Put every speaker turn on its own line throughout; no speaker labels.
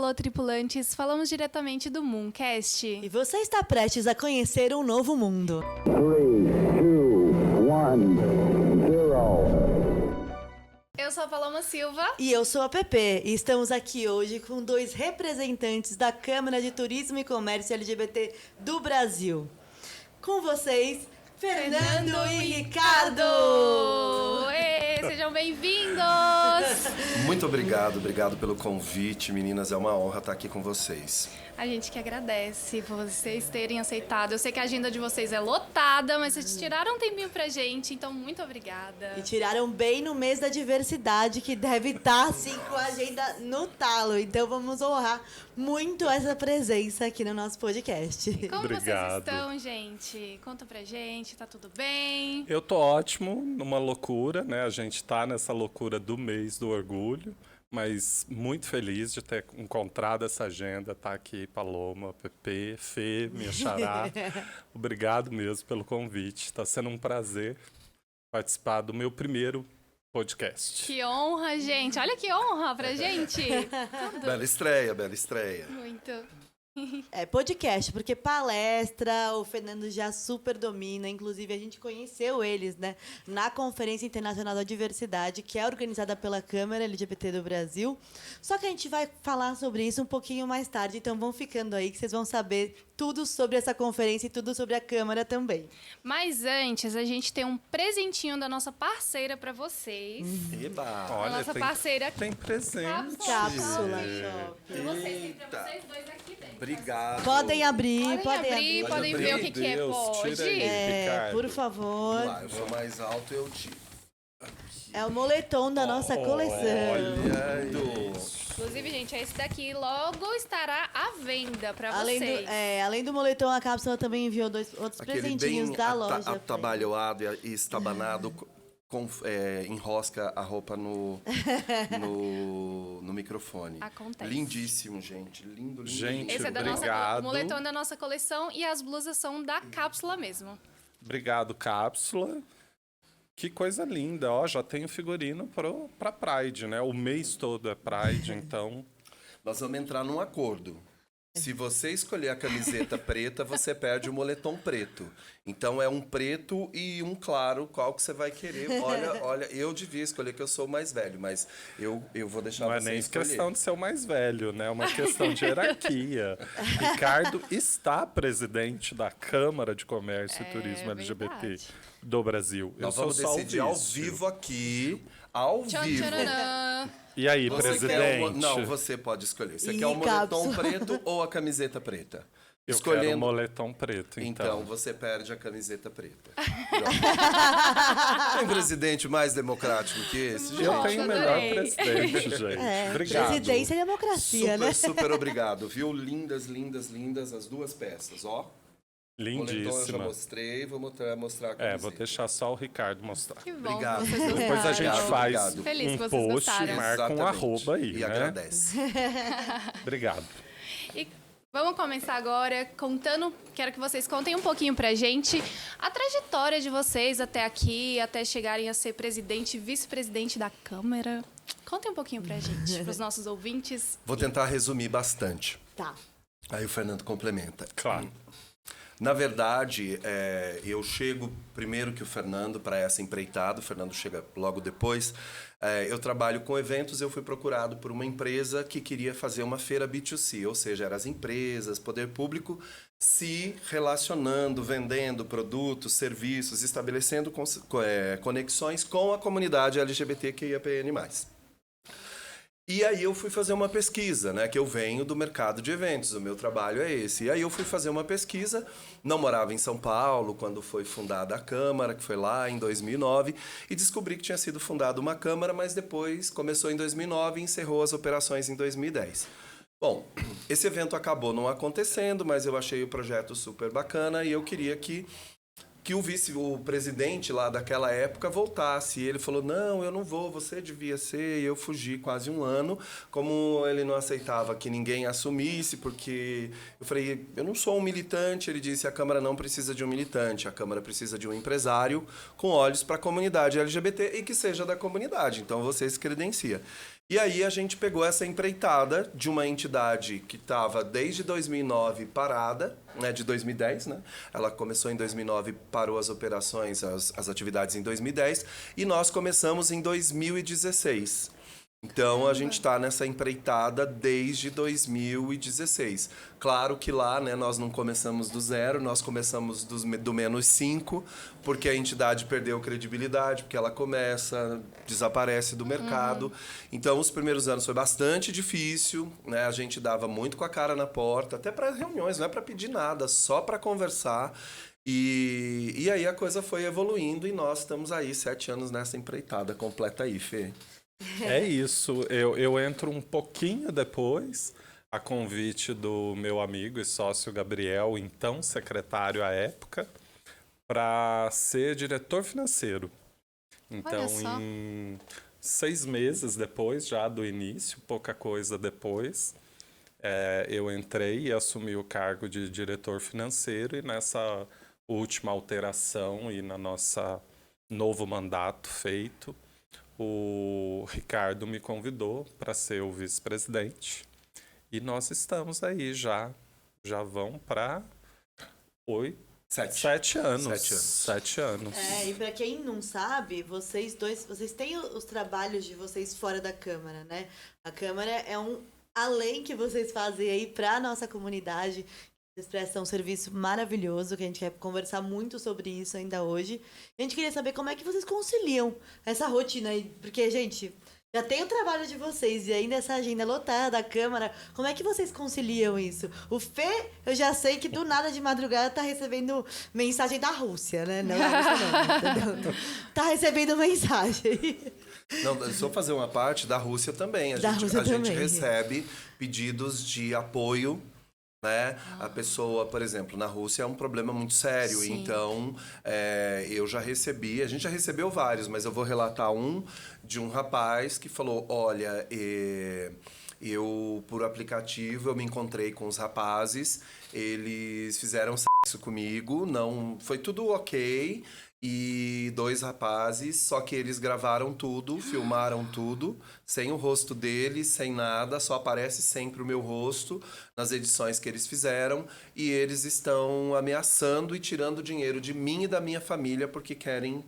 alô, tripulantes. Falamos diretamente do Mooncast.
E você está prestes a conhecer um novo mundo.
3, 2, 1, 0.
Eu sou a Paloma Silva.
E eu sou a Pepe. E estamos aqui hoje com dois representantes da Câmara de Turismo e Comércio LGBT do Brasil. Com vocês, Fernando e Ricardo!
Ê, sejam bem-vindos!
Muito obrigado pelo convite, meninas. É uma honra estar aqui com vocês.
A gente que agradece por vocês terem aceitado. Eu sei que a agenda de vocês é lotada, mas vocês tiraram um tempinho pra gente, então muito obrigada.
E tiraram bem no mês da diversidade, que deve estar, assim, com a agenda no talo. Então vamos honrar muito essa presença aqui no nosso podcast.
Como vocês
Obrigado.
estão, gente? Conta pra gente, tá tudo bem?
Eu tô ótimo, numa loucura, né? A gente tá nessa loucura do mês do orgulho, mas muito feliz de ter encontrado essa agenda, tá aqui, Paloma, Pepe, Fê, minha xará. Obrigado mesmo pelo convite. Tá sendo um prazer participar do meu primeiro podcast.
Que honra, gente! Olha que honra pra gente!
Bela estreia.
Muito.
É podcast, porque palestra o Fernando já super domina. Inclusive, a gente conheceu eles, né, na Conferência Internacional da Diversidade, que é organizada pela Câmara LGBT do Brasil. Só que a gente vai falar sobre isso um pouquinho mais tarde, então vão ficando aí que vocês vão saber tudo sobre essa conferência e tudo sobre a Câmara também.
Mas antes, a gente tem um presentinho da nossa parceira pra vocês.
Eba!
Olha,
nossa parceira
tem presente.
Cápsula
Pra vocês, tem pra vocês dois aqui dentro.
Obrigado.
Podem abrir,
Podem abrir, podem
abrir.
ver o que, que é
Deus,
pode.
tira aí. Ricardo.
por favor.
Vamos lá, eu sou mais alto, eu tiro.
É o moletom da nossa coleção.
Olha
Inclusive, gente, esse daqui logo estará à venda pra
Além
vocês.
além do moletom, a cápsula também enviou outros
aquele
presentinhos
bem
da loja.
atabalhoado e estabanado, enrosca a roupa no microfone.
Acontece.
Lindíssimo, gente. Lindo.
Gente,
Esse é da
obrigado.
o moletom da nossa coleção e as blusas são da cápsula mesmo.
Obrigado, Cápsula. Que coisa linda, ó, já tenho figurino pra Pride, né? O mês todo é Pride, então...
Nós vamos entrar num acordo. Se você escolher a camiseta preta, você perde o moletom preto. Então é um preto e um claro, qual que você vai querer. Olha, eu devia escolher, que eu sou o mais velho, mas eu vou deixar
Não é
você
nem
escolher.
questão de ser o mais velho, né? É uma questão de hierarquia. Ricardo está presidente da Câmara de Comércio e Turismo LGBT
verdade.
do Brasil.
Nós
Eu
vamos
sou só o
decidir ao
vice.
vivo aqui, ao
Tchan,
vivo.
tcharanã.
E aí,
Você
presidente?
quer Não, você pode escolher. Você
E
quer o moletom
cápsula.
preto ou a camiseta preta?
Eu quero o moletom preto,
Então, você perde a camiseta preta. Pronto. Tem presidente mais democrático que esse, gente?
Eu tenho o melhor
adorei.
presidente, gente. Obrigado.
Presidência e democracia, né?
Super obrigado, viu? Lindas as duas peças, ó. Moletom eu já
Lindíssima.
mostrei, vou mostrar a camiseta.
Vou deixar só o Ricardo mostrar.
Que bom
Obrigado.
que vocês gostaram.
Depois a gente
Obrigado,
faz
obrigado.
Feliz que
um
vocês
post e
gostaram.
marca um
Exatamente.
arroba aí,
E
né?
agradece.
Obrigado.
E vamos começar agora quero que vocês contem um pouquinho pra gente a trajetória de vocês até aqui, até chegarem a ser presidente e vice-presidente da Câmara. Contem um pouquinho pra gente, pros nossos ouvintes.
Vou tentar resumir bastante.
Tá.
Aí o Fernando complementa.
Claro.
Na verdade, eu chego primeiro que o Fernando para essa empreitada, o Fernando chega logo depois. Eu trabalho com eventos, eu fui procurado por uma empresa que queria fazer uma feira B2C, ou seja, eram as empresas, poder público, se relacionando, vendendo produtos, serviços, estabelecendo conexões com a comunidade LGBTQIAPN+. E aí eu fui fazer uma pesquisa, né? Que eu venho do mercado de eventos, o meu trabalho é esse. E aí eu fui fazer uma pesquisa, não morava em São Paulo quando foi fundada a Câmara, que foi lá em 2009, e descobri que tinha sido fundada uma Câmara, mas depois começou em 2009 e encerrou as operações em 2010. Bom, esse evento acabou não acontecendo, mas eu achei o projeto super bacana e eu queria que o presidente lá daquela época voltasse. E ele falou, não, eu não vou, você devia ser. E eu fugi quase um ano, como ele não aceitava que ninguém assumisse, porque eu falei, eu não sou um militante. Ele disse, a Câmara não precisa de um militante, a Câmara precisa de um empresário com olhos para a comunidade LGBT e que seja da comunidade. Então você se credencia. E aí a gente pegou essa empreitada de uma entidade que estava desde 2009 parada, né, de 2010, né? Ela começou em 2009, parou as operações, as atividades em 2010, e nós começamos em 2016. Então, a gente está nessa empreitada desde 2016. Claro que lá, né, nós não começamos do zero, nós começamos do -5, porque a entidade perdeu credibilidade, porque ela desaparece do mercado. Então, os primeiros anos foi bastante difícil, né? A gente dava muito com a cara na porta, até para reuniões, não é para pedir nada, só para conversar. E aí a coisa foi evoluindo e nós estamos aí 7 anos nessa empreitada. Completa aí, Fê.
É isso. Eu entro um pouquinho depois, a convite do meu amigo e sócio Gabriel, então secretário à época, para ser diretor financeiro. Então,
Olha só.
em 6 meses depois, já do início, pouca coisa depois, eu entrei e assumi o cargo de diretor financeiro, e nessa última alteração e na nossa novo mandato feito, o Ricardo me convidou para ser o vice-presidente. E nós estamos aí já vão para 7 anos. 7 anos.
E pra quem não sabe, vocês têm os trabalhos de vocês fora da Câmara, né? A Câmara é além que vocês fazem aí pra nossa comunidade. Vocês prestam um serviço maravilhoso, que a gente quer conversar muito sobre isso ainda hoje. A gente queria saber como é que vocês conciliam essa rotina aí, porque, gente, já tem o trabalho de vocês e ainda essa agenda lotada da Câmara. Como é que vocês conciliam isso? O Fê, eu já sei que do nada de madrugada tá recebendo mensagem da Rússia, né? Não, a Rússia não, entendeu? Tá recebendo mensagem.
Não, só fazer uma parte da Rússia também. A gente recebe pedidos de apoio, né? A pessoa, por exemplo, na Rússia é um problema muito sério.
Sim.
Então, a gente já recebeu vários, mas eu vou relatar de um rapaz que falou, olha, eu, por aplicativo, eu me encontrei com os rapazes, eles fizeram sexo comigo, não, foi tudo ok, e 2 rapazes, só que eles gravaram tudo, filmaram tudo, sem o rosto deles, sem nada, só aparece sempre o meu rosto nas edições que eles fizeram, e eles estão ameaçando e tirando dinheiro de mim e da minha família porque querem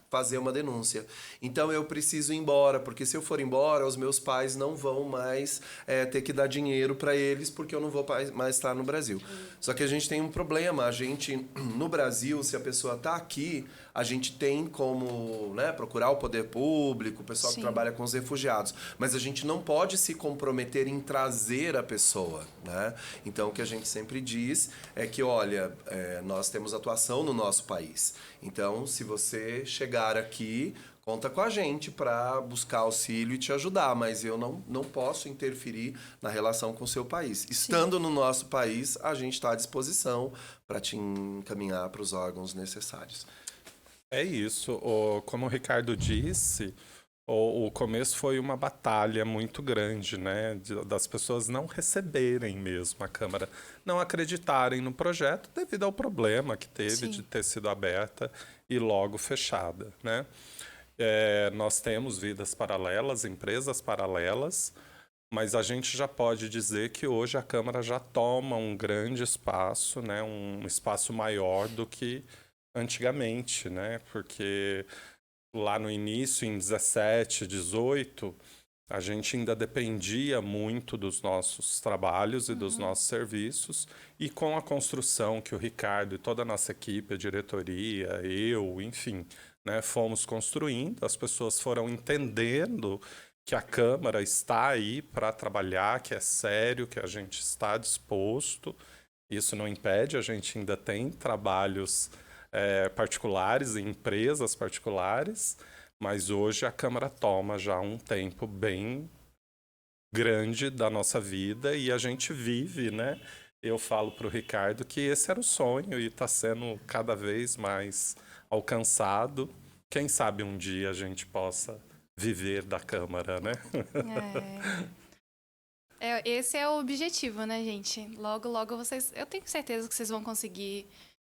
fazer uma denúncia. Então eu preciso ir embora, porque se eu for embora, os meus pais não vão mais ter que dar dinheiro para eles, porque eu não vou mais estar no Brasil. Só que a gente tem um problema, no Brasil, se a pessoa está aqui, a gente tem como, né, procurar o poder público, o pessoal que trabalha com os refugiados, mas a gente não pode se comprometer em trazer a pessoa, né? Então o que a gente sempre diz é que, olha, nós temos atuação no nosso país. Então, se você chegar aqui, conta com a gente para buscar auxílio e te ajudar, mas eu não posso interferir na relação com o seu país. Estando no nosso país, a gente está à disposição para te encaminhar para os órgãos necessários.
É isso. Como o Ricardo disse, o começo foi uma batalha muito grande, né? Das pessoas não receberem mesmo a Câmara, não acreditarem no projeto devido ao problema que teve de ter sido aberta e logo fechada, né? Nós temos vidas paralelas, empresas paralelas, mas a gente já pode dizer que hoje a Câmara já toma um grande espaço, né? Um espaço maior do que antigamente, né? Porque lá no início, em 17, 18, a gente ainda dependia muito dos nossos trabalhos e dos nossos serviços, e com a construção que o Ricardo e toda a nossa equipe, a diretoria, eu, enfim, né, fomos construindo, as pessoas foram entendendo que a Câmara está aí para trabalhar, que é sério, que a gente está disposto. Isso não impede, a gente ainda tem trabalhos particulares, em empresas particulares, mas hoje a Câmara toma já um tempo bem grande da nossa vida e a gente vive, né? Eu falo para o Ricardo que esse era o sonho e está sendo cada vez mais alcançado. Quem sabe um dia a gente possa viver da Câmara, né?
Esse é o objetivo, né, gente? Logo, logo eu tenho certeza que vocês vão conseguir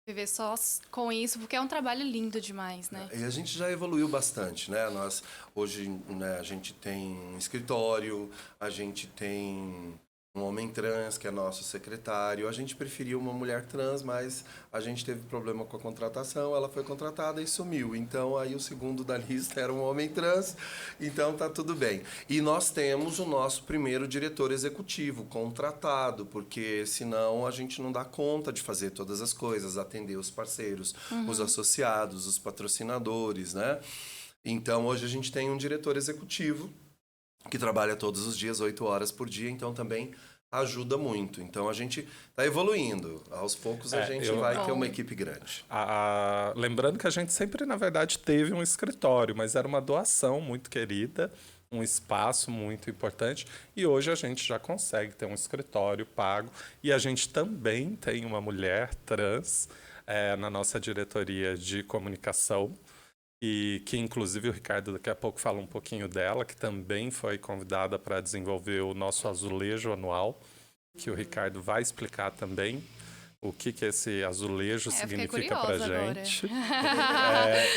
viver só com isso, porque é um trabalho lindo demais, né?
E a gente já evoluiu bastante, né? Nós, hoje, né, a gente tem um escritório, a gente tem um homem trans, que é nosso secretário. A gente preferiu uma mulher trans, mas a gente teve problema com a contratação, ela foi contratada e sumiu. Então, aí o segundo da lista era um homem trans, então tá tudo bem. E nós temos o nosso primeiro diretor executivo contratado, porque senão a gente não dá conta de fazer todas as coisas, atender os parceiros, os associados, os patrocinadores, né? Então, hoje a gente tem um diretor executivo que trabalha todos os dias, 8 horas por dia, então também ajuda muito. Então a gente está evoluindo. Aos poucos a gente vai ter uma equipe grande.
Lembrando que a gente sempre, na verdade, teve um escritório, mas era uma doação muito querida, um espaço muito importante, e hoje a gente já consegue ter um escritório pago, e a gente também tem uma mulher trans na nossa diretoria de comunicação, e que, inclusive, o Ricardo daqui a pouco fala um pouquinho dela, que também foi convidada para desenvolver o nosso azulejo anual, que o Ricardo vai explicar também o que esse azulejo significa para a gente.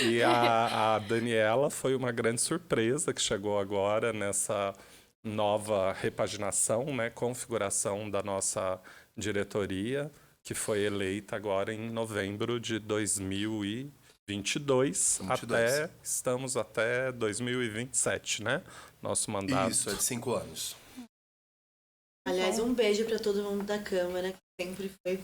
E a Daniela foi uma grande surpresa que chegou agora nessa nova repaginação, né, configuração da nossa diretoria, que foi eleita agora em novembro de 2022. Estamos até 2027, né? Nosso mandato.
Isso, é de 5 anos.
Aliás, um beijo para todo mundo da Câmara, que sempre foi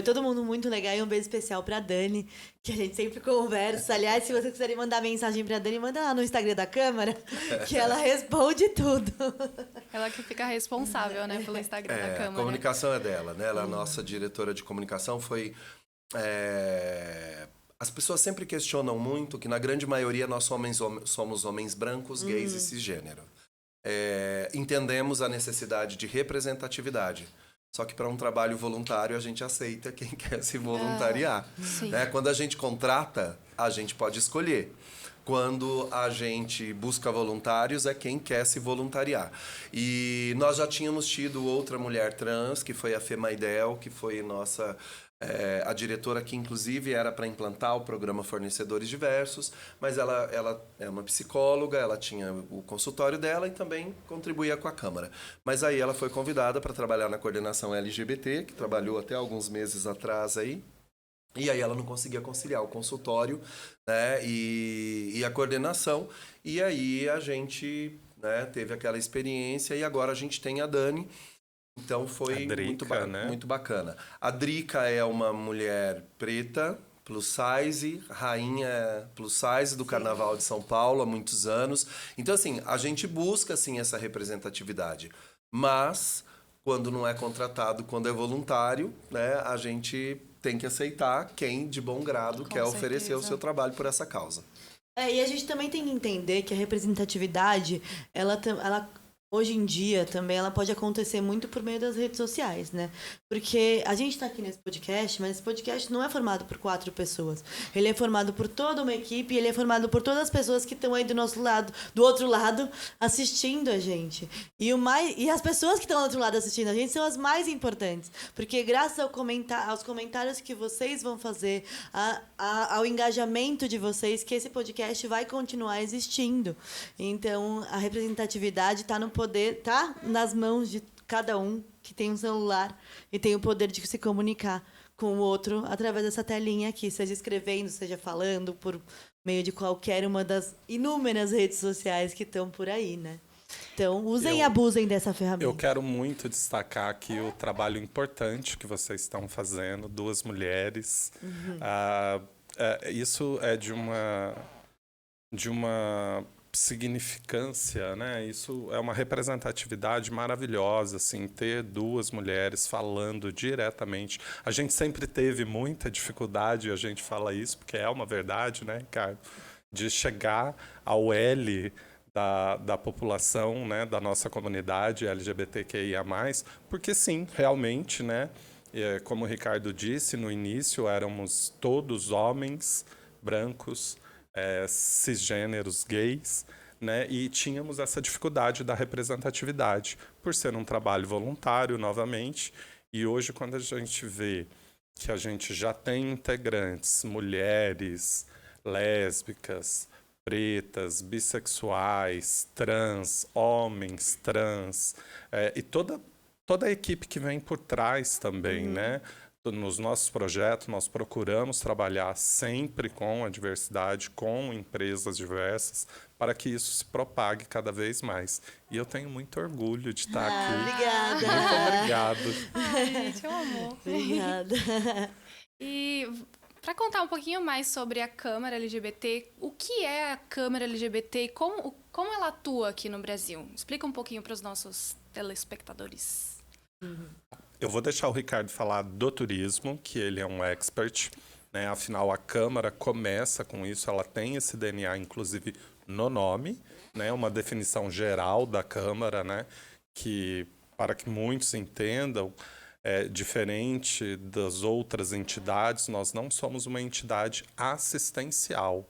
todo mundo muito legal, e um beijo especial pra Dani, que a gente sempre conversa. Aliás, se vocês quiserem mandar mensagem pra Dani, manda lá no Instagram da Câmara, que ela responde tudo.
Ela que fica responsável, né, pelo Instagram da Câmara.
A comunicação é dela, né? Ela é a nossa diretora de comunicação. As pessoas sempre questionam muito que, na grande maioria, nós somos homens brancos, gays e cisgênero. Entendemos a necessidade de representatividade. Só que para um trabalho voluntário, a gente aceita quem quer se voluntariar. Né? Quando a gente contrata, a gente pode escolher. Quando a gente busca voluntários, é quem quer se voluntariar. E nós já tínhamos tido outra mulher trans, que foi a Fê Maidel, que foi a diretora que, inclusive, era para implantar o programa Fornecedores Diversos, mas ela é uma psicóloga, ela tinha o consultório dela e também contribuía com a Câmara. Mas aí ela foi convidada para trabalhar na coordenação LGBT, que trabalhou até alguns meses atrás aí, e aí ela não conseguia conciliar o consultório, né, e a coordenação, e aí a gente, né, teve aquela experiência, e agora a gente tem a Dani. Então foi muito bacana. A Drica é uma mulher preta, plus size, rainha plus size do Carnaval de São Paulo há muitos anos. Então, assim, a gente busca, assim, essa representatividade. Mas, quando não é contratado, quando é voluntário, né, a gente tem que aceitar quem, de bom grado, quer oferecer o seu trabalho por essa causa.
E a gente também tem que entender que a representatividade, ela hoje em dia também ela pode acontecer muito por meio das redes sociais, né? Porque a gente está aqui nesse podcast, mas esse podcast não é formado por 4 pessoas. Ele é formado por toda uma equipe, ele é formado por todas as pessoas que estão aí do nosso lado, do outro lado, assistindo a gente. E as pessoas que estão do outro lado assistindo a gente são as mais importantes. Porque graças aos comentários que vocês vão fazer, ao engajamento de vocês, que esse podcast vai continuar existindo. Então, a representatividade está no poder, tá nas mãos de cada um que tem um celular e tem o poder de se comunicar com o outro através dessa telinha aqui, seja escrevendo, seja falando, por meio de qualquer uma das inúmeras redes sociais que estão por aí, né? Então, usem e abusem dessa ferramenta.
Eu quero muito destacar aqui o trabalho importante que vocês estão fazendo, 2 mulheres. Isso é de uma significância, né? Isso é uma representatividade maravilhosa, assim, ter 2 mulheres falando diretamente. A gente sempre teve muita dificuldade, a gente fala isso porque é uma verdade, né, Ricardo? De chegar ao L da população, né, da nossa comunidade LGBTQIA+, porque sim, realmente, né, como o Ricardo disse no início, éramos todos homens brancos, cisgêneros, gays, né? E tínhamos essa dificuldade da representatividade, por ser um trabalho voluntário, novamente. E hoje, quando a gente vê que a gente já tem integrantes, mulheres, lésbicas, pretas, bissexuais, trans, homens trans, e toda a equipe que vem por trás também, né? Nos nossos projetos, nós procuramos trabalhar sempre com a diversidade, com empresas diversas, para que isso se propague cada vez mais. E eu tenho muito orgulho de estar aqui.
Obrigada.
Muito obrigado.
Ai, gente, é um amor.
Obrigada.
E para contar um pouquinho mais sobre a Câmara LGBT, o que é a Câmara LGBT e como ela atua aqui no Brasil? Explica um pouquinho para os nossos telespectadores.
Eu vou deixar o Ricardo falar do turismo, que ele é um expert, né? Afinal, a Câmara começa com isso, ela tem esse DNA, inclusive, no nome, né? Uma definição geral da Câmara, né? Que, para que muitos entendam, diferente das outras entidades, nós não somos uma entidade assistencial,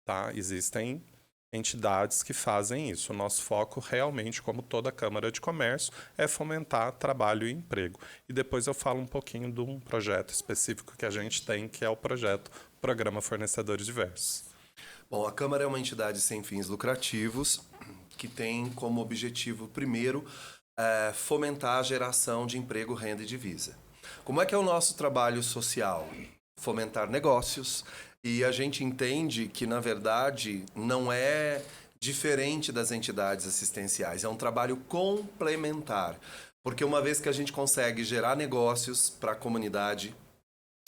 tá? Existem entidades que fazem isso. O nosso foco realmente, como toda Câmara de Comércio, é fomentar trabalho e emprego. E depois eu falo um pouquinho de um projeto específico que a gente tem, que é o projeto Programa Fornecedores Diversos.
Bom, a Câmara é uma entidade sem fins lucrativos que tem como objetivo, primeiro, fomentar a geração de emprego, renda e divisa. Como é que é o nosso trabalho social? Fomentar negócios. E a gente entende que, na verdade, não é diferente das entidades assistenciais. É um trabalho complementar. Porque uma vez que a gente consegue gerar negócios para a comunidade,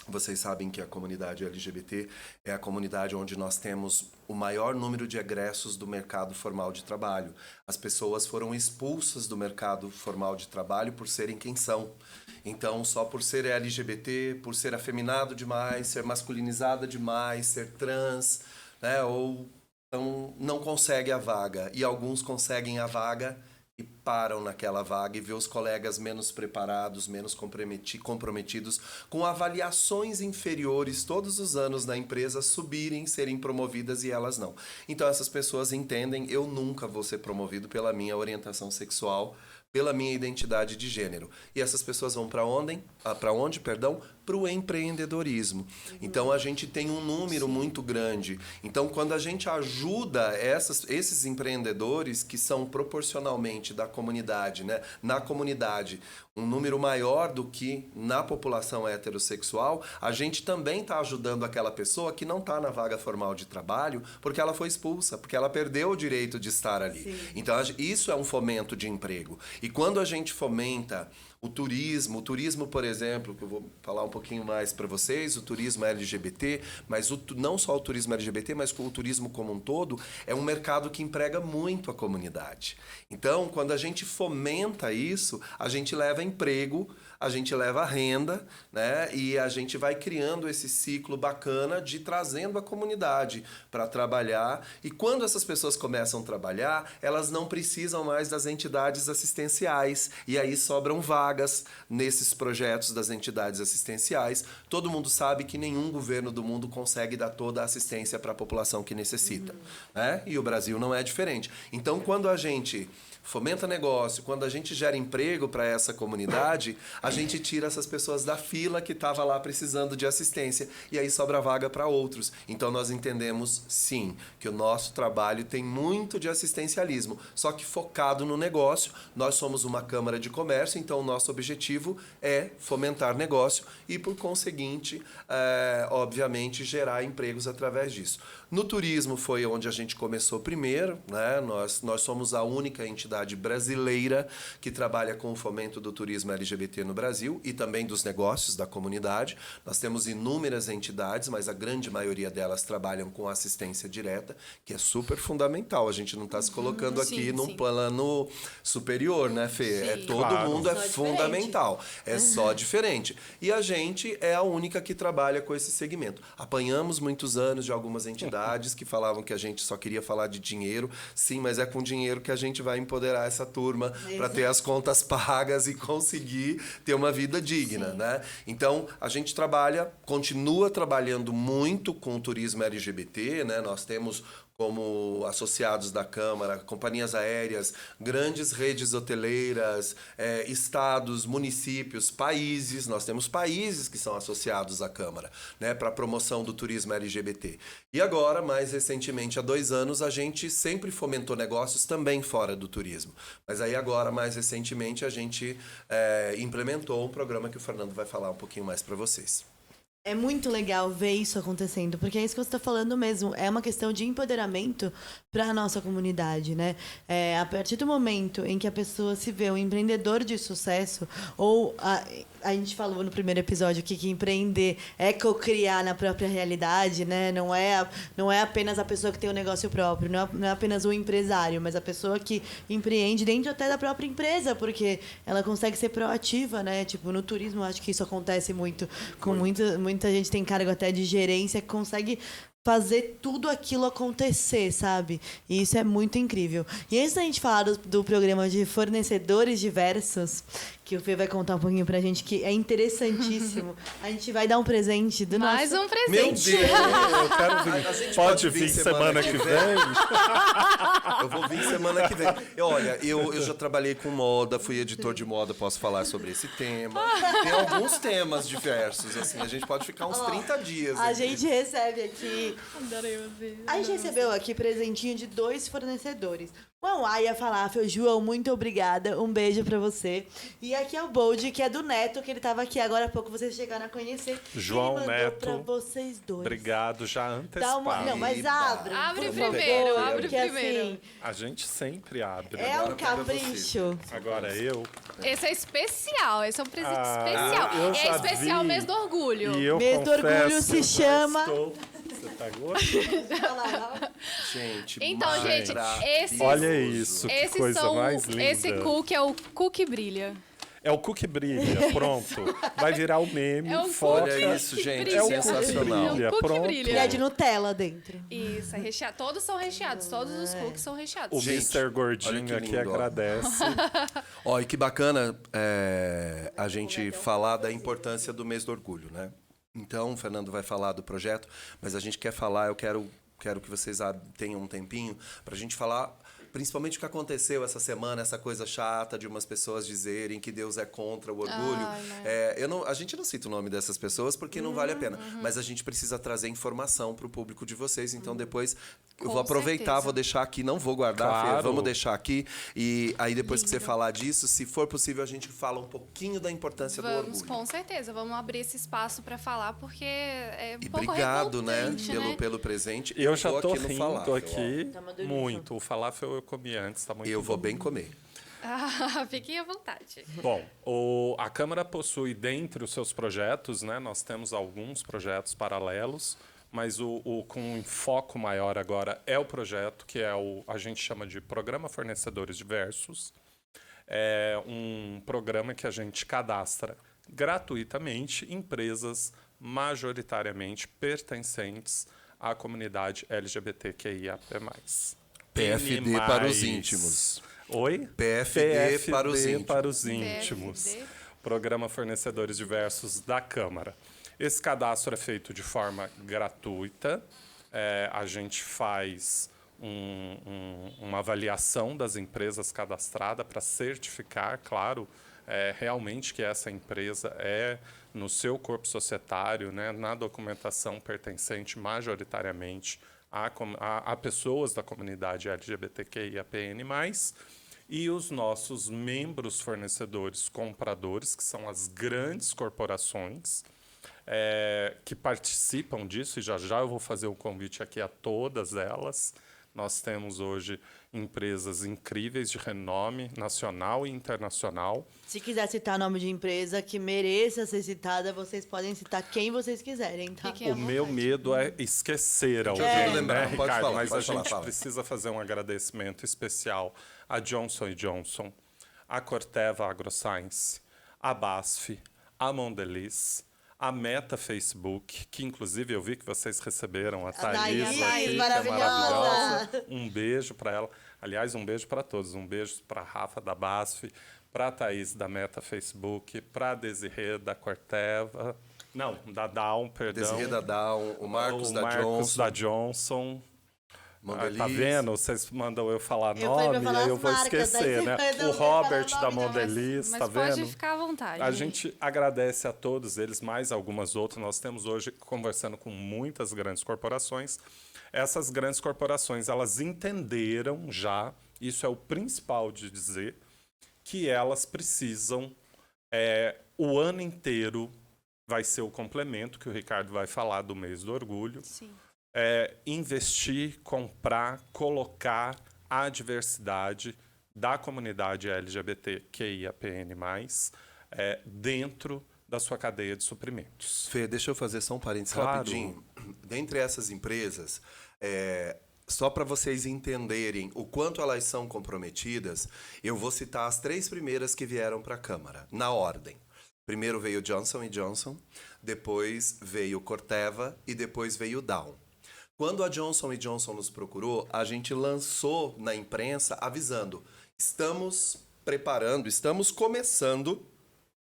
vocês sabem que a comunidade LGBT é a comunidade onde nós temos o maior número de egressos do mercado formal de trabalho. As pessoas foram expulsas do mercado formal de trabalho por serem quem são. Então, só por ser LGBT, por ser afeminado demais, ser masculinizada demais, ser trans, né? Ou então, não consegue a vaga. E alguns conseguem a vaga e param naquela vaga e vê os colegas menos preparados, menos comprometidos, com avaliações inferiores todos os anos na empresa subirem, serem promovidas e elas não. Então essas pessoas entendem, eu nunca vou ser promovido pela minha orientação sexual, pela minha identidade de gênero. E essas pessoas vão para onde? Para o empreendedorismo. Então, a gente tem um número muito grande. Então, quando a gente ajuda esses empreendedores, que são proporcionalmente da comunidade, né? Na comunidade, um número maior do que na população heterossexual, a gente também está ajudando aquela pessoa que não está na vaga formal de trabalho porque ela foi expulsa, porque ela perdeu o direito de estar ali.
Sim.
Então, isso é um fomento de emprego. E quando a gente fomenta o turismo, por exemplo, que eu vou falar um pouquinho mais para vocês, o turismo LGBT, mas não só o turismo LGBT, mas o turismo como um todo, é um mercado que emprega muito a comunidade. Então, quando a gente fomenta isso, a gente leva emprego, a gente leva renda, né? E a gente vai criando esse ciclo bacana de trazendo a comunidade para trabalhar. E quando essas pessoas começam a trabalhar, elas não precisam mais das entidades assistenciais. E aí sobram vagas nesses projetos das entidades assistenciais. Todo mundo sabe que nenhum governo do mundo consegue dar toda a assistência para a população que necessita, né? E o Brasil não é diferente. Então, quando a gente fomenta negócio, quando a gente gera emprego para essa comunidade, a gente tira essas pessoas da fila que estava lá precisando de assistência e aí sobra vaga para outros. Então nós entendemos, sim, que o nosso trabalho tem muito de assistencialismo, só que focado no negócio. Nós somos uma Câmara de Comércio, então o nosso objetivo é fomentar negócio e, por conseguinte, obviamente, gerar empregos através disso. No turismo foi onde a gente começou primeiro, né? Nós somos a única entidade brasileira que trabalha com o fomento do turismo LGBT no Brasil e também dos negócios da comunidade. Nós temos inúmeras entidades, mas a grande maioria delas trabalham com assistência direta, que é super fundamental. A gente não está se colocando aqui num plano superior, né, Fê?
Sim.
Todo
Claro.
mundo é
Só
fundamental. É só diferente. E a gente é a única que trabalha com esse segmento. Apanhamos muitos anos de algumas entidades que falavam que a gente só queria falar de dinheiro. Sim, mas é com dinheiro que a gente vai empoderar essa turma para ter as contas pagas e conseguir ter uma vida digna, né? Então, a gente continua trabalhando muito com o turismo LGBT, né? Nós temos como associados da Câmara, companhias aéreas, grandes redes hoteleiras, estados, municípios, países. Nós temos países que são associados à Câmara, né, para a promoção do turismo LGBT. E agora, mais recentemente, há 2 anos, a gente sempre fomentou negócios também fora do turismo. Mas aí agora, mais recentemente, a gente implementou um programa que o Fernando vai falar um pouquinho mais para vocês.
É muito legal ver isso acontecendo, porque é isso que você está falando mesmo. É uma questão de empoderamento para a nossa comunidade, né? A partir do momento em que a pessoa se vê um empreendedor de sucesso, ou a gente falou no primeiro episódio aqui que empreender é co-criar na própria realidade, né? Não é apenas a pessoa que tem um negócio próprio, não é apenas o empresário, mas a pessoa que empreende dentro até da própria empresa, porque ela consegue ser proativa, né? Tipo, no turismo, eu acho que isso acontece muito, com muita gente tem cargo até de gerência que consegue fazer tudo aquilo acontecer, sabe? E isso é muito incrível. E antes da gente falar do programa de fornecedores diversos, que o Fê vai contar um pouquinho pra gente, que é interessantíssimo, a gente vai dar um presente do nosso...
Mais um presente.
Meu Deus!
Eu quero vir.
A gente
Pode vir semana que vem?
Eu vou vir semana que vem. Olha, eu já trabalhei com moda, fui editor de moda, posso falar sobre esse tema. Tem alguns temas diversos, assim, a gente pode ficar uns 30 dias.
A
aqui.
gente recebe aqui...
Adorei ouvir.
A gente recebeu aqui presentinho de 2 fornecedores. O Auaia Falafel. João, muito obrigada. Um beijo pra você. E aqui é o Bold, que é do Neto, que ele tava aqui agora há pouco, vocês chegaram a conhecer.
João
ele mandou
Neto,
pra vocês 2.
Obrigado, já
Dá
antecipado.
uma... Não, mas abre.
Abre
por
primeiro,
favor,
abre
porque,
primeiro.
Assim,
A gente sempre abre.
é
Agora
um
pega
capricho.
Agora eu.
Esse é especial, esse é um presente
Ah,
especial.
eu já
É especial
vi.
mês do orgulho.
E eu
Mês do
confesso
Orgulho se
que eu já
chama-
estou- Você tá gordo?
Gente,
Então, gente, esses,
Olha isso, que
esses
coisa
são
mais linda.
esse cookie é o cookie brilha.
É o cookie brilha, pronto. Vai virar o meme,
É um
foca.
cookie
Olha isso, gente,
brilha.
É o
sensacional.
brilha,
É um cookie
pronto.
brilha.
E é de Nutella dentro.
Isso, é recheado. Todos são recheados, todos os cookies são recheados.
O
Gente,
Mr.
olha
Gordinho
que
aqui
lindo, ó.
agradece.
Ó, e que bacana a gente falar da importância do mês do orgulho, né? Então, o Fernando vai falar do projeto, mas a gente quer falar, eu quero que vocês tenham um tempinho para a gente falar principalmente o que aconteceu essa semana, essa coisa chata de umas pessoas dizerem que Deus é contra o orgulho.
Ai, né?
A gente não cita o nome dessas pessoas porque não vale a pena, mas a gente precisa trazer informação para o público de vocês, então depois eu
Com
vou aproveitar,
certeza.
vou deixar aqui, não vou guardar,
Claro.
Fê, vamos deixar aqui, e aí depois que você falar disso, se for possível, a gente fala um pouquinho da importância do
Vamos,
orgulho.
com certeza. Vamos abrir esse espaço para falar, porque é um
E
pouco
obrigado, né,
revoltante, né?
pelo presente.
Eu já
vou
tô
aqui no
rindo
falafel, ó.
aqui
Tá uma delícia.
muito. O falafel eu comi antes, tá muito
Eu vou
bom.
bem comer.
Ah, fiquem à vontade.
Bom, a Câmara possui, dentre os seus projetos, né, nós temos alguns projetos paralelos, mas com um foco maior agora é o projeto, que é a gente chama de Programa Fornecedores Diversos. É um programa que a gente cadastra gratuitamente empresas majoritariamente pertencentes à comunidade LGBTQIAP+.
PFD
N+.
para os íntimos.
Oi?
PFD para os íntimos.
para os íntimos.
PFD.
Programa Fornecedores Diversos da Câmara. Esse cadastro é feito de forma gratuita. A gente faz uma avaliação das empresas cadastradas para certificar, claro, realmente que essa empresa é, no seu corpo societário, né, na documentação pertencente majoritariamente a pessoas da comunidade LGBTQIAPN+, e os nossos membros fornecedores compradores, que são as grandes corporações, que participam disso, e já já eu vou fazer um convite aqui a todas elas. Nós temos hoje empresas incríveis de renome nacional e internacional.
Se quiser citar nome de empresa que mereça ser citada, vocês podem citar quem vocês quiserem, tá?
Fiquem à
O meu
vontade.
medo é esquecer alguém,
tudo
né,
lembrar. Pode
Ricardo?
falar,
Mas
pode
a
falar,
gente
fala.
precisa fazer um agradecimento especial a Johnson & Johnson, a Corteva AgroScience, a BASF, a Mondelez, a Meta Facebook, que inclusive eu vi que vocês receberam a Thaís
Thaís,
aqui, que é
maravilhosa.
maravilhosa. Um beijo para ela. Aliás, um beijo para todos. Um beijo para a Rafa da BASF, para a Thaís da Meta Facebook, para a Desirê da Corteva. Não, da Down, perdão.
Desirê da Down, o Marcos da
Marcos
Johnson.
da Johnson.
Mondelez.
Tá vendo? Vocês mandam eu falar
Eu falei pra
nome,
falar
aí eu
as
vou
marcas, daí
esquecer,
você
né?
mandou
O
eu falar
Robert
o nome,
da
não,
Mondelez,
Mas
tá
pode
vendo?
ficar à vontade.
A gente agradece a todos eles, mais algumas outras. Nós temos hoje conversando com muitas grandes corporações. Essas grandes corporações, elas entenderam já, isso é o principal de dizer, que elas precisam, o ano inteiro vai ser o complemento, que o Ricardo vai falar do mês do orgulho,
Sim.
investir, comprar, colocar a diversidade da comunidade LGBTQIAPN+, dentro da sua cadeia de suprimentos.
Fê, deixa eu fazer só um parênteses
Claro.
rapidinho. Dentre essas empresas, só para vocês entenderem o quanto elas são comprometidas, eu vou citar as 3 primeiras que vieram para a Câmara, na ordem. Primeiro veio Johnson & Johnson, depois veio Corteva e depois veio Dow. Quando a Johnson & Johnson nos procurou, a gente lançou na imprensa avisando: estamos preparando, estamos começando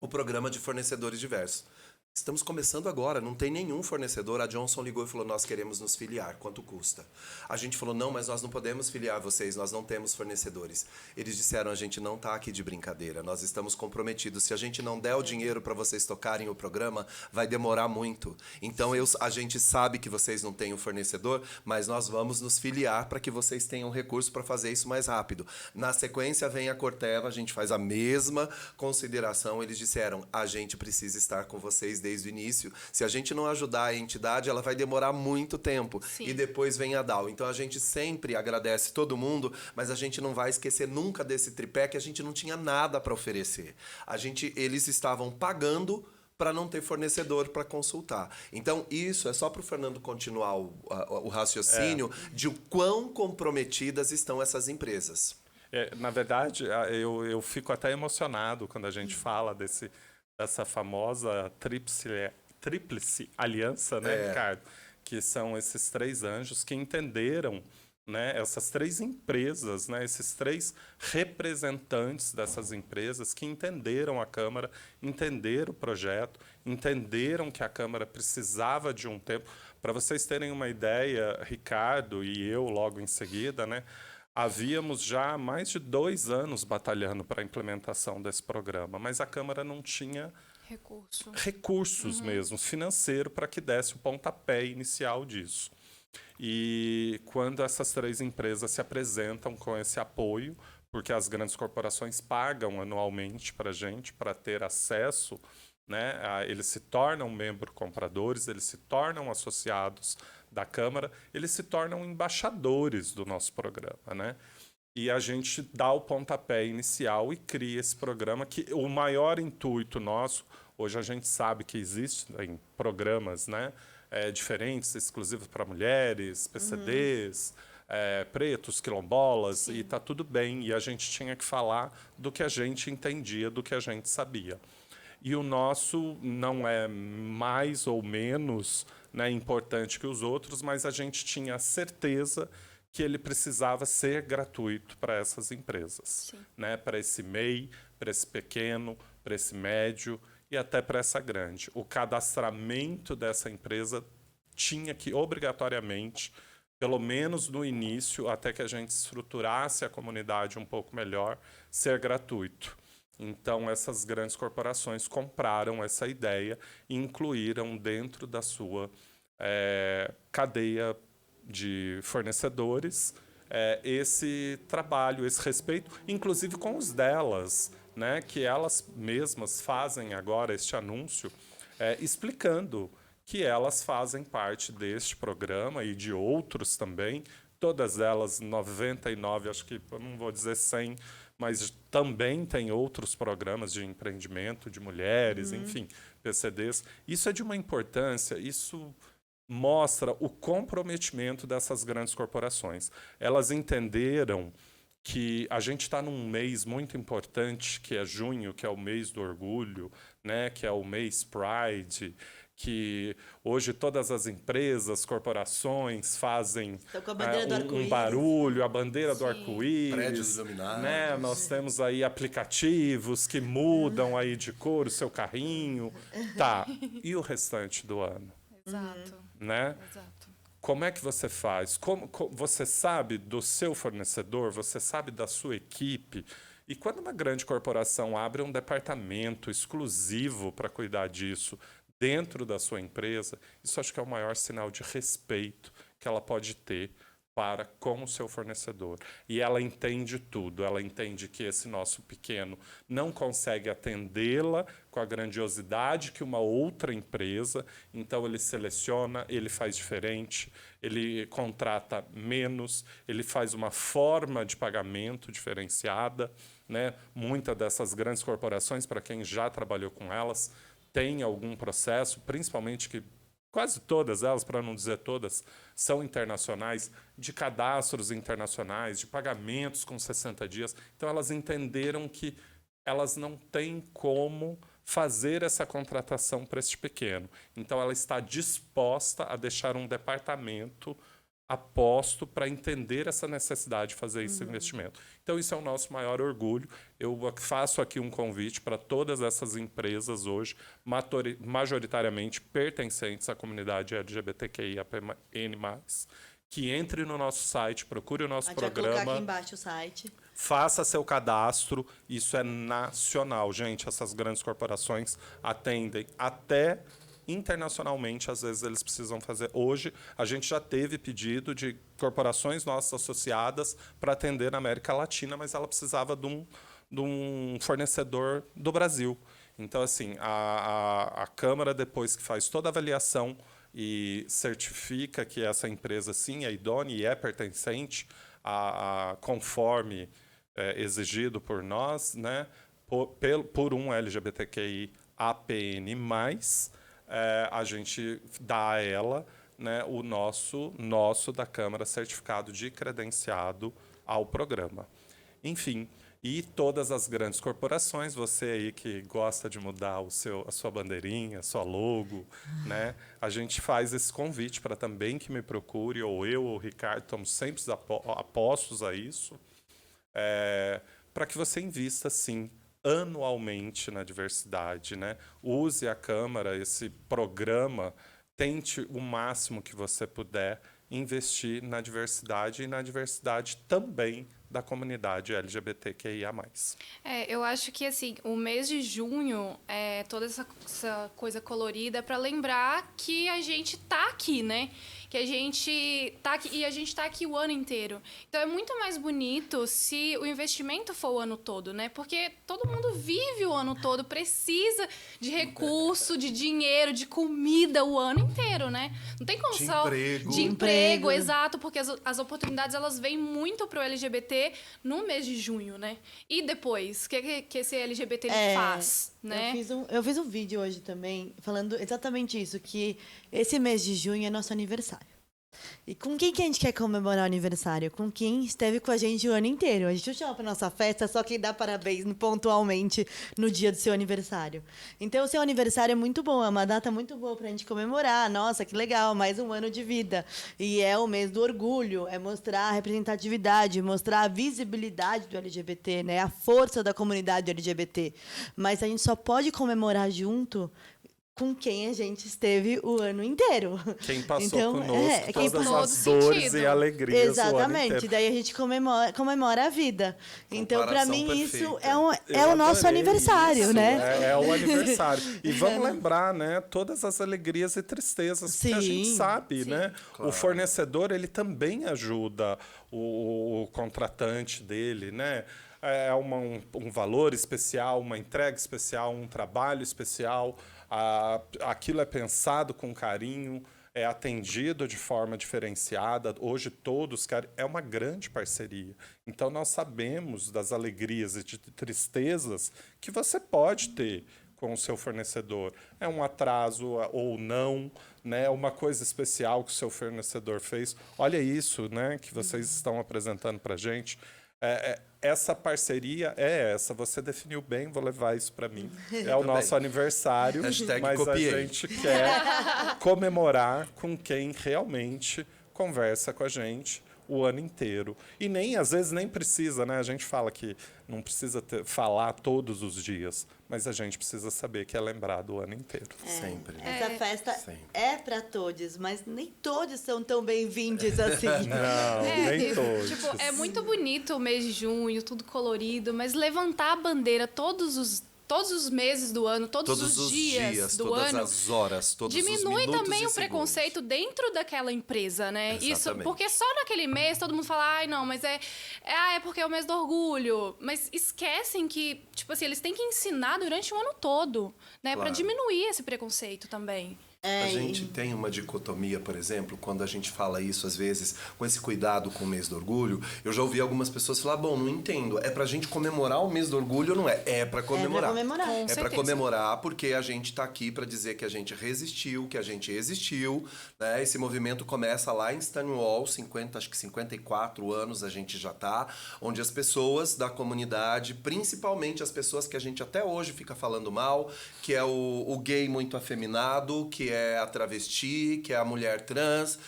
o programa de fornecedores diversos. Estamos começando agora, não tem nenhum fornecedor. A Johnson ligou e falou: nós queremos nos filiar, quanto custa? A gente falou: não, mas nós não podemos filiar vocês, nós não temos fornecedores. Eles disseram: a gente não está aqui de brincadeira, nós estamos comprometidos. Se a gente não der o dinheiro para vocês tocarem o programa, vai demorar muito. Então a gente sabe que vocês não têm um fornecedor, mas nós vamos nos filiar para que vocês tenham recurso para fazer isso mais rápido. Na sequência vem a Corteva, a gente faz a mesma consideração. Eles disseram: a gente precisa estar com vocês desde o início. Se a gente não ajudar a entidade, ela vai demorar muito tempo.
Sim.
E depois vem a Dow. Então a gente sempre agradece todo mundo, mas a gente não vai esquecer nunca desse tripé que a gente não tinha nada para oferecer. Eles estavam pagando para não ter fornecedor para consultar. Então, isso é só para o Fernando continuar o raciocínio de o quão comprometidas estão essas empresas.
Na verdade, eu fico até emocionado quando a gente fala dessa famosa tríplice aliança, né, Ricardo? Que são esses 3 anjos que entenderam, né, essas 3 empresas, né, esses 3 representantes dessas empresas que entenderam a Câmara, entenderam o projeto, entenderam que a Câmara precisava de um tempo. Para vocês terem uma ideia, Ricardo e eu, logo em seguida, né, havíamos já mais de 2 anos batalhando para a implementação desse programa, mas a Câmara não tinha recursos mesmo, financeiro, para que desse o pontapé inicial disso. E quando essas 3 empresas se apresentam com esse apoio, porque as grandes corporações pagam anualmente para a gente, para ter acesso, né, eles se tornam membros compradores, eles se tornam associados da Câmara, eles se tornam embaixadores do nosso programa, né? E a gente dá o pontapé inicial e cria esse programa que o maior intuito nosso, hoje a gente sabe que existem programas, né, diferentes, exclusivos para mulheres, PCDs, pretos, quilombolas, Sim. E está tudo bem. E a gente tinha que falar do que a gente entendia, do que a gente sabia. E o nosso não é mais ou menos, né, importante que os outros, mas a gente tinha a certeza que ele precisava ser gratuito para essas empresas, né, para esse MEI, para esse pequeno, para esse médio e até para essa grande. O cadastramento dessa empresa tinha que, obrigatoriamente, pelo menos no início, até que a gente estruturasse a comunidade um pouco melhor, ser gratuito. Então, essas grandes corporações compraram essa ideia e incluíram dentro da sua cadeia de fornecedores esse trabalho, esse respeito, inclusive com os delas, né, que elas mesmas fazem agora este anúncio, explicando que elas fazem parte deste programa e de outros também, todas elas, 99, acho que, eu não vou dizer 100, mas também tem outros programas de empreendimento de mulheres, enfim, PCDs. Isso é de uma importância, isso mostra o comprometimento dessas grandes corporações. Elas entenderam que a gente está num mês muito importante, que é junho, que é o mês do orgulho, né, que é o mês Pride, que hoje todas as empresas, corporações fazem um barulho, a bandeira do arco-íris.
Prédios iluminados.
Né? Nós temos aí aplicativos que mudam aí de cor o seu carrinho. Tá, e o restante do ano?
Exato.
Né?
Exato.
Como é que você faz? Você sabe do seu fornecedor? Você sabe da sua equipe? E quando uma grande corporação abre um departamento exclusivo para cuidar disso dentro da sua empresa, isso acho que é o maior sinal de respeito que ela pode ter para com o seu fornecedor. E ela entende tudo, ela entende que esse nosso pequeno não consegue atendê-la com a grandiosidade que uma outra empresa, então ele seleciona, ele faz diferente, ele contrata menos, ele faz uma forma de pagamento diferenciada, né? Muitas dessas grandes corporações, para quem já trabalhou com elas, tem algum processo, principalmente que quase todas elas, para não dizer todas, são internacionais, de cadastros internacionais, de pagamentos com 60 dias. Então, elas entenderam que elas não têm como fazer essa contratação para este pequeno. Então, ela está disposta a deixar um departamento aposto para entender essa necessidade de fazer esse investimento. Então, isso é o nosso maior orgulho. Eu faço aqui um convite para todas essas empresas hoje, majoritariamente pertencentes à comunidade LGBTQIAPN+, que entre no nosso site, procure o nosso
A gente vai
programa.
colocar aqui embaixo o site.
Faça seu cadastro, isso é nacional, gente. Essas grandes corporações atendem até internacionalmente, às vezes eles precisam fazer. Hoje, a gente já teve pedido de corporações nossas associadas para atender na América Latina, mas ela precisava de um fornecedor do Brasil. Então, assim, a Câmara, depois que faz toda a avaliação e certifica que essa empresa, sim, é idônea e é pertencente conforme exigido por nós, né, por um LGBTQI APN+, a gente dá a ela, né, o nosso da Câmara certificado de credenciado ao programa. Enfim, e todas as grandes corporações, você aí que gosta de mudar a sua bandeirinha, a sua logo, né, a gente faz esse convite para também que me procure, ou eu ou o Ricardo, estamos sempre apostos a isso, para que você invista, sim, anualmente na diversidade, né? Use a Câmara, esse programa, tente o máximo que você puder investir na diversidade e na diversidade também da comunidade LGBTQIA+.
Eu acho que assim, o mês de junho é toda essa coisa colorida para lembrar que a gente tá aqui, né? Que a gente tá aqui e a gente tá aqui o ano inteiro. Então é muito mais bonito se o investimento for o ano todo, né? Porque todo mundo vive o ano todo, precisa de recurso, de dinheiro, de comida o ano inteiro, né? Não tem como só de emprego, exato, porque as oportunidades elas vêm muito pro LGBT no mês de junho, né? E depois, o que esse LGBT ele faz, né?
Eu fiz um vídeo hoje também falando exatamente isso, que esse mês de junho é nosso aniversário. E com quem que a gente quer comemorar o aniversário? Com quem esteve com a gente o ano inteiro. A gente não chama pra nossa festa só quem dá parabéns pontualmente no dia do seu aniversário. Então, o seu aniversário é muito bom, é uma data muito boa pra gente comemorar. Nossa, que legal, mais um ano de vida. E é o mês do orgulho, é mostrar a representatividade, mostrar a visibilidade do LGBT, né? A força da comunidade LGBT. Mas a gente só pode comemorar junto com quem a gente esteve o ano inteiro.
Quem passou
então,
conosco
quem
todas
todo
as dores
sentido.
e alegrias.
Exatamente. Daí a gente comemora a vida. Então, para mim,
perfeita.
isso é o nosso aniversário,
isso,
né?
É o aniversário. E vamos lembrar, né, todas as alegrias e tristezas que a gente
Sim,
sabe,
sim.
né?
Claro.
O fornecedor, ele também ajuda o contratante dele, né? É um valor especial, uma entrega especial, um trabalho especial. Aquilo é pensado com carinho, é atendido de forma diferenciada. Hoje todos querem. É uma grande parceria. Então nós sabemos das alegrias e de tristezas que você pode ter com o seu fornecedor. É um atraso ou não, né? Uma coisa especial que o seu fornecedor fez. Olha isso, né, que vocês estão apresentando para a gente. Essa parceria é essa. Você definiu bem, vou levar isso para mim. É o nosso aniversário,
Hashtag
mas
copiei.
a gente quer comemorar com quem realmente conversa com a gente o ano inteiro. E nem, às vezes, nem precisa, né? A gente fala que não precisa falar todos os dias, mas a gente precisa saber que é lembrado o ano inteiro.
Sempre.
Essa festa
Sempre.
é para todos, mas nem todos são tão bem-vindos assim.
Não, nem todos.
Tipo, é muito bonito o mês de junho, tudo colorido, mas levantar a bandeira todos os meses do ano, todos os dias do
todas
ano,
as horas, todos os
diminui
minutos
também
e
o
segundos.
preconceito dentro daquela empresa, né? Isso,
Exatamente.
porque só naquele mês todo mundo fala, ai, não, mas é porque é o mês do orgulho. Mas esquecem que, tipo assim, eles têm que ensinar durante o ano todo, né? Pra
Claro.
diminuir esse preconceito também.
A gente tem uma dicotomia, por exemplo, quando a gente fala isso, às vezes, com esse cuidado com o mês do orgulho, eu já ouvi algumas pessoas falar, bom, não entendo, é pra gente comemorar o mês do orgulho ou não é? É pra comemorar.
É pra comemorar.
Com
É pra
certeza.
comemorar porque a gente tá aqui pra dizer que a gente resistiu, que a gente existiu, né? Esse movimento começa lá em Stonewall, acho que 54 anos a gente já tá, onde as pessoas da comunidade, principalmente as pessoas que a gente até hoje fica falando mal, que é o gay muito afeminado, que é a travesti, que é a mulher trans,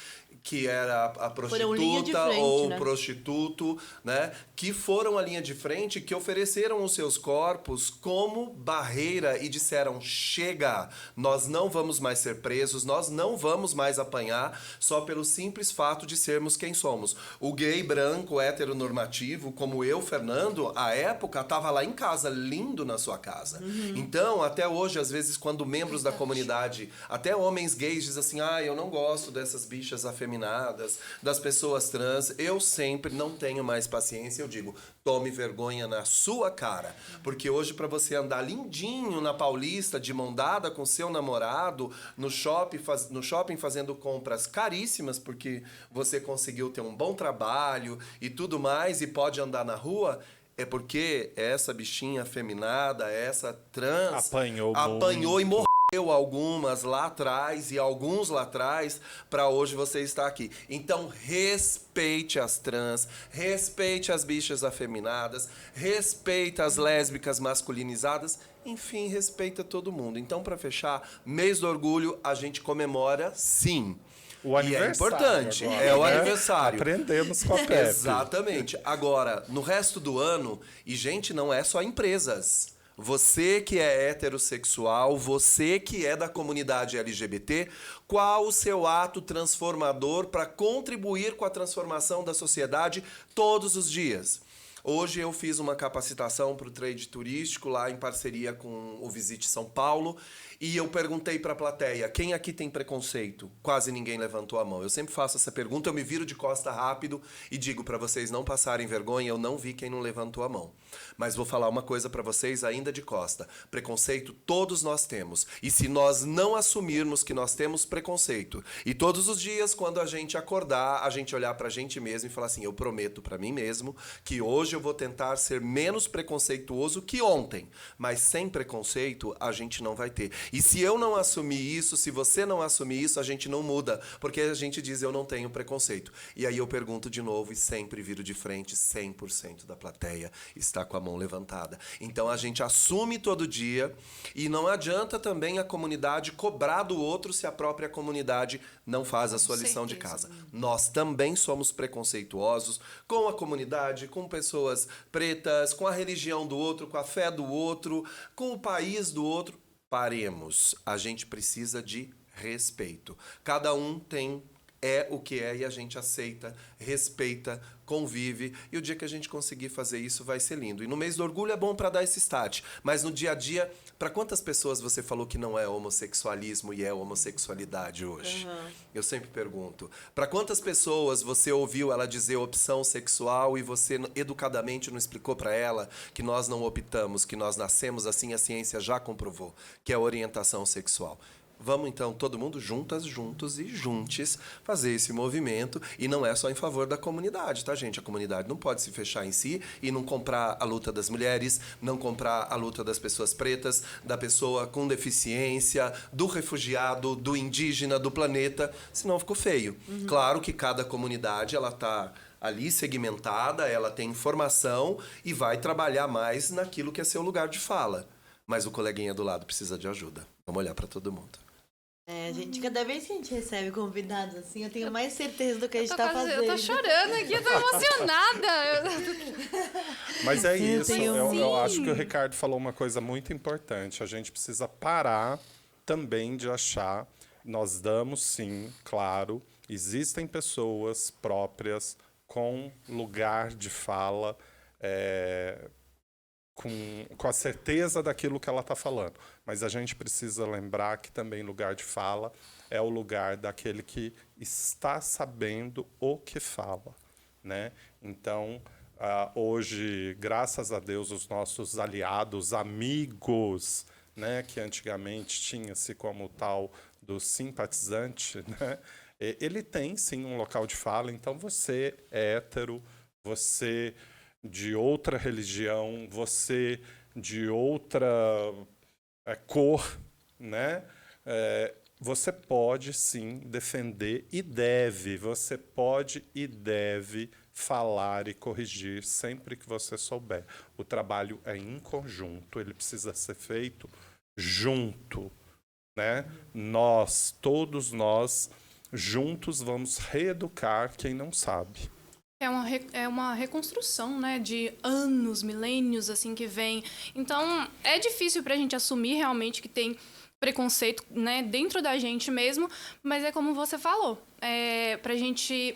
que era a
Foram linha de
prostituta
frente,
ou
né?
o prostituto, né? Que foram a linha de frente, que ofereceram os seus corpos como barreira e disseram, chega, nós não vamos mais ser presos, nós não vamos mais apanhar só pelo simples fato de sermos quem somos. O gay branco, heteronormativo, como eu, Fernando, à época, estava lá em casa, lindo na sua casa. Então, até hoje, às vezes, quando membros da comunidade, até homens gays, dizem assim, eu não gosto dessas bichas afeminadas, das pessoas trans, eu sempre não tenho mais paciência, eu digo, tome vergonha na sua cara, porque hoje para você andar lindinho na Paulista, de mão dada com seu namorado, no shopping fazendo compras caríssimas, porque você conseguiu ter um bom trabalho e tudo mais, e pode andar na rua, é porque essa bichinha afeminada, essa trans, apanhou e morreu algumas lá atrás e alguns lá atrás para hoje você estar aqui. Então respeite as trans, respeite as bichas afeminadas, respeite as lésbicas masculinizadas, enfim, respeita todo mundo. Então, para fechar, mês do orgulho a gente comemora sim.
O
E é
aniversário
importante,
agora,
é o
né?
aniversário.
Aprendemos com a Pepe.
Exatamente. Agora, no resto do ano, e gente, não é só empresas. Você que é heterossexual, você que é da comunidade LGBT, qual o seu ato transformador para contribuir com a transformação da sociedade todos os dias? Hoje eu fiz uma capacitação para o trade turístico lá em parceria com o Visite São Paulo e eu perguntei para a plateia, quem aqui tem preconceito? Quase ninguém levantou a mão. Eu sempre faço essa pergunta, eu me viro de costa rápido e digo para vocês não passarem vergonha, eu não vi quem não levantou a mão. Mas vou falar uma coisa para vocês ainda de costa. Preconceito todos nós temos. E se nós não assumirmos que nós temos preconceito, e todos os dias quando a gente acordar, a gente olhar para a gente mesmo e falar assim, eu prometo para mim mesmo que hoje eu vou tentar ser menos preconceituoso que ontem, mas sem preconceito a gente não vai ter. E se eu não assumir isso, se você não assumir isso, a gente não muda, porque a gente diz eu não tenho preconceito. E aí eu pergunto de novo e sempre viro de frente, 100% da plateia está com a mão levantada. Então a gente assume todo dia e não adianta também a comunidade cobrar do outro se a própria comunidade não faz a sua lição de casa. Nós também somos preconceituosos com a comunidade, com pessoas pretas, com a religião do outro, com a fé do outro, com o país do outro. Paremos. A gente precisa de respeito. Cada um é o que é e a gente aceita, respeita, convive. E o dia que a gente conseguir fazer isso vai ser lindo. E no mês do orgulho é bom para dar esse start. Mas no dia a dia, para quantas pessoas você falou que não é homossexualismo e é homossexualidade hoje? Eu sempre pergunto. Para quantas pessoas você ouviu ela dizer opção sexual e você educadamente não explicou para ela que nós não optamos, que nós nascemos assim, a ciência já comprovou, que é a orientação sexual? Vamos, então, todo mundo juntos e juntes fazer esse movimento. E não é só em favor da comunidade, tá, gente? A comunidade não pode se fechar em si e não comprar a luta das mulheres, não comprar a luta das pessoas pretas, da pessoa com deficiência, do refugiado, do indígena, do planeta, senão ficou feio. Claro que cada comunidade, ela tá ali segmentada, ela tem informação e vai trabalhar mais naquilo que é seu lugar de fala. Mas o coleguinha do lado precisa de ajuda. Vamos olhar para todo mundo.
Gente, cada vez que a gente recebe convidados assim, eu tenho mais certeza do que a gente tá fazendo.
Eu tô chorando aqui, eu tô emocionada.
Mas é
Eu
isso,
tenho-
eu acho que o Ricardo falou uma coisa muito importante. A gente precisa parar também de achar, nós damos sim, claro, existem pessoas próprias com lugar de fala, com a certeza daquilo que ela está falando. Mas a gente precisa lembrar que também lugar de fala é o lugar daquele que está sabendo o que fala, né? Então, hoje, graças a Deus, os nossos aliados, amigos, né, que antigamente tinha-se como tal do simpatizante, né? Ele tem, sim, um local de fala. Então, você é hétero, você de outra religião, você de outra cor, né? Você pode, sim, defender e deve. Você pode e deve falar e corrigir sempre que você souber. O trabalho é em conjunto, ele precisa ser feito junto, né? Nós, todos nós, juntos vamos reeducar quem não sabe.
É uma reconstrução, né, de anos, milênios, assim, que vem. Então, é difícil pra gente assumir realmente que tem preconceito, né, dentro da gente mesmo, mas é como você falou, pra gente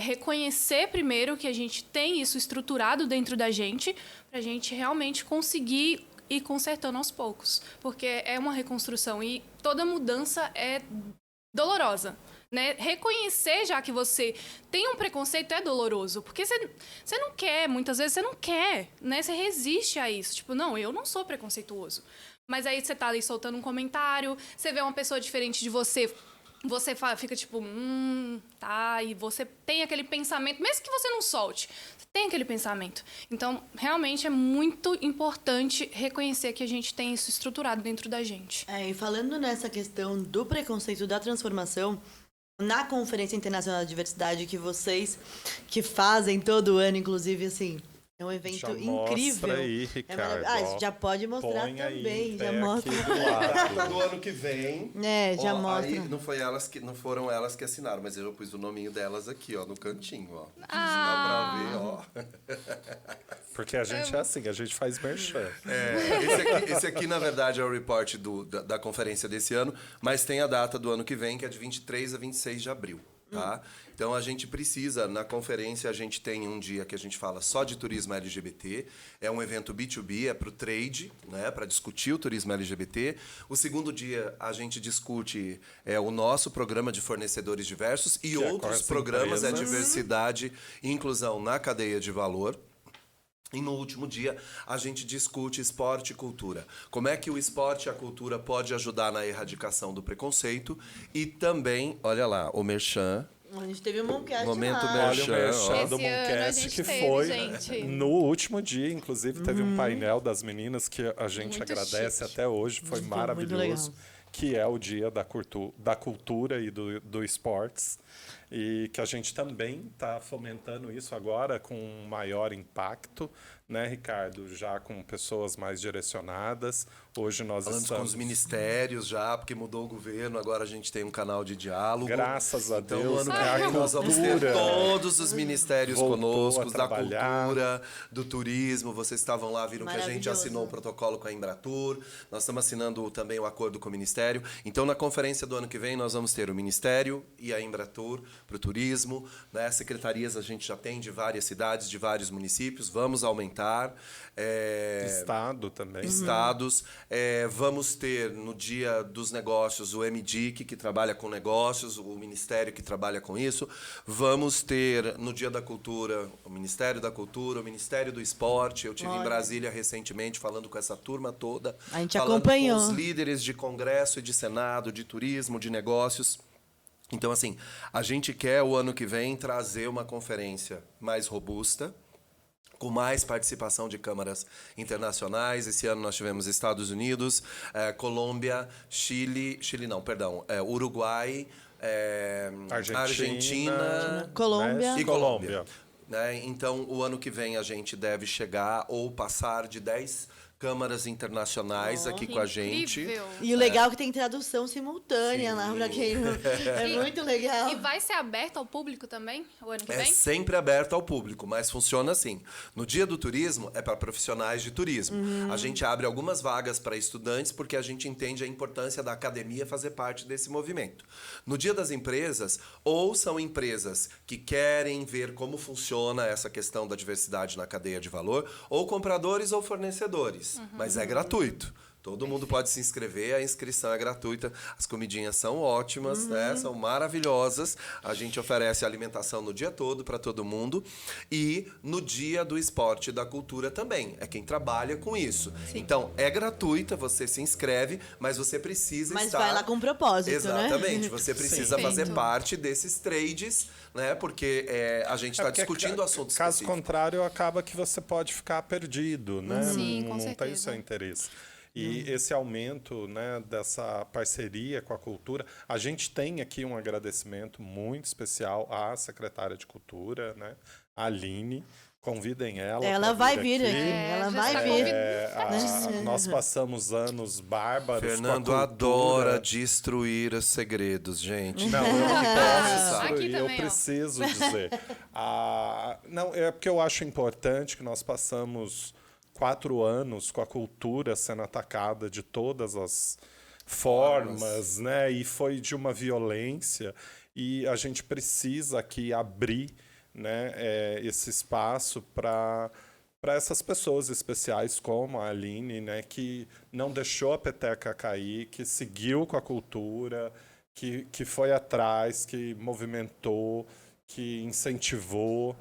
reconhecer primeiro que a gente tem isso estruturado dentro da gente, pra gente realmente conseguir ir consertando aos poucos, porque é uma reconstrução e toda mudança é dolorosa. Né? Reconhecer, já que você tem um preconceito, é doloroso. Porque você não quer, muitas vezes você não quer, né? Você resiste a isso. Tipo, não, eu não sou preconceituoso. Mas aí você tá ali soltando um comentário, você vê uma pessoa diferente de você, você fica tipo, tá, e você tem aquele pensamento, mesmo que você não solte, você tem aquele pensamento. Então, realmente é muito importante reconhecer que a gente tem isso estruturado dentro da gente.
E falando nessa questão do preconceito da transformação, na Conferência Internacional da Diversidade que vocês que fazem todo ano, inclusive, assim, é um evento
Já
incrível.
Mostra aí, Ricardo.
Já pode mostrar
Põe aí
também,
em
já
pé
mostra.
aqui do lado.
Data do ano que vem.
Já
Ó,
mostra.
Aí não foram elas que assinaram, mas eu pus o nominho delas aqui, ó, no cantinho, ó.
Ah.
Dá pra ver, ó.
Porque a gente é assim, a gente faz merchan.
Esse aqui, na verdade, é o report da conferência desse ano, mas tem a data do ano que vem, que é de 23 a 26 de abril. Tá? Então, a gente precisa, na conferência, a gente tem um dia que a gente fala só de turismo LGBT. É um evento B2B, é para o trade, né, para discutir o turismo LGBT. O segundo dia, a gente discute o nosso programa de fornecedores diversos e
Que é com
outros
as
programas,
empresas.
diversidade e inclusão na cadeia de valor. E no último dia, a gente discute esporte e cultura. Como é que o esporte e a cultura pode ajudar na erradicação do preconceito. E também, olha lá, o Merchan.
A gente teve um Mooncast
Momento
lá.
Olha o merchan
Esse
do
ano a
Mooncast
gente
que
teve,
foi
gente.
no último dia, inclusive, teve um painel das meninas que a gente
Muito
agradece
chique.
até hoje, foi
Muito
maravilhoso,
legal.
que é o dia da cultura e do esportes, e que a gente também está fomentando isso agora com um maior impacto, né, Ricardo? Já com pessoas mais direcionadas. Hoje nós
Falando com
estamos...
os ministérios já, porque mudou o governo, agora a gente tem um canal de diálogo.
Graças a
Então,
Deus,
no ano
que
que
a
vem nós vamos ter
cultura
todos os ministérios
voltou
conosco,
a
da
trabalhar.
cultura, do turismo. Vocês estavam lá, viram que a gente
Maravilhoso.
assinou o protocolo com a Embratur. Nós estamos assinando também o acordo com o Ministério. Então, na conferência do ano que vem, nós vamos ter o Ministério e a Embratur para o turismo. Né? Secretarias a gente já tem de várias cidades, de vários municípios. Vamos aumentar.
Estado também.
Estados. Vamos ter no Dia dos Negócios o MDIC, que trabalha com negócios, o Ministério que trabalha com isso. Vamos ter no Dia da Cultura o Ministério da Cultura, o Ministério do Esporte. Eu estive em Brasília recentemente falando com essa turma toda.
A gente
falando
acompanhou.
com os líderes de Congresso e de Senado, de turismo, de negócios. Então, assim, a gente quer o ano que vem trazer uma conferência mais robusta, com mais participação de câmaras internacionais. Esse ano nós tivemos Estados Unidos, Colômbia, Uruguai, Argentina
Colômbia.
México,
e Colômbia. Né? Então, o ano que vem a gente deve chegar ou passar de 10 câmaras internacionais aqui com a gente.
Incrível.
E o legal é que tem tradução simultânea lá pra quem não... É muito legal.
E vai ser aberto ao público também, o ano que
É
vem?
sempre aberto ao público, mas funciona assim. No Dia do Turismo, é para profissionais de turismo. A gente abre algumas vagas para estudantes, porque a gente entende a importância da academia fazer parte desse movimento. No Dia das Empresas, ou são empresas que querem ver como funciona essa questão da diversidade na cadeia de valor, ou compradores ou fornecedores. Mas é gratuito. Todo mundo pode se inscrever, a inscrição é gratuita. As comidinhas são ótimas, né? São maravilhosas. A gente oferece alimentação no dia todo para todo mundo. E no dia do esporte e da cultura também. É quem trabalha com isso. Então, é gratuita, você se inscreve, mas você precisa
Mas
estar...
vai lá com propósito,
Exatamente.
né?
Você precisa fazer
Perfeito.
parte desses trades, né? Porque a gente está
porque
discutindo assuntos
Caso
específicos.
contrário, acaba que você pode ficar perdido, né?
Sim, com
não tem o
certeza.
seu interesse. E esse aumento, né, dessa parceria com a cultura, a gente tem aqui um agradecimento muito especial à secretária de Cultura, né, a Aline. Convidem ela.
Ela
pra
vai vir
aqui.
aqui. Ela
já
vai
está
vir.
Nós passamos anos bárbaros
Fernando
com a cultura.
adora destruir os segredos, gente.
Não, eu não posso
Aqui
destruir, eu
também, ó.
preciso dizer. Não, é porque eu acho importante que nós passamos 4 anos com a cultura sendo atacada de todas as formas, né? E foi de uma violência. E a gente precisa aqui abrir, né, esse espaço para essas pessoas especiais como a Aline, né, que não deixou a peteca cair, que seguiu com a cultura, que foi atrás, que movimentou, que incentivou.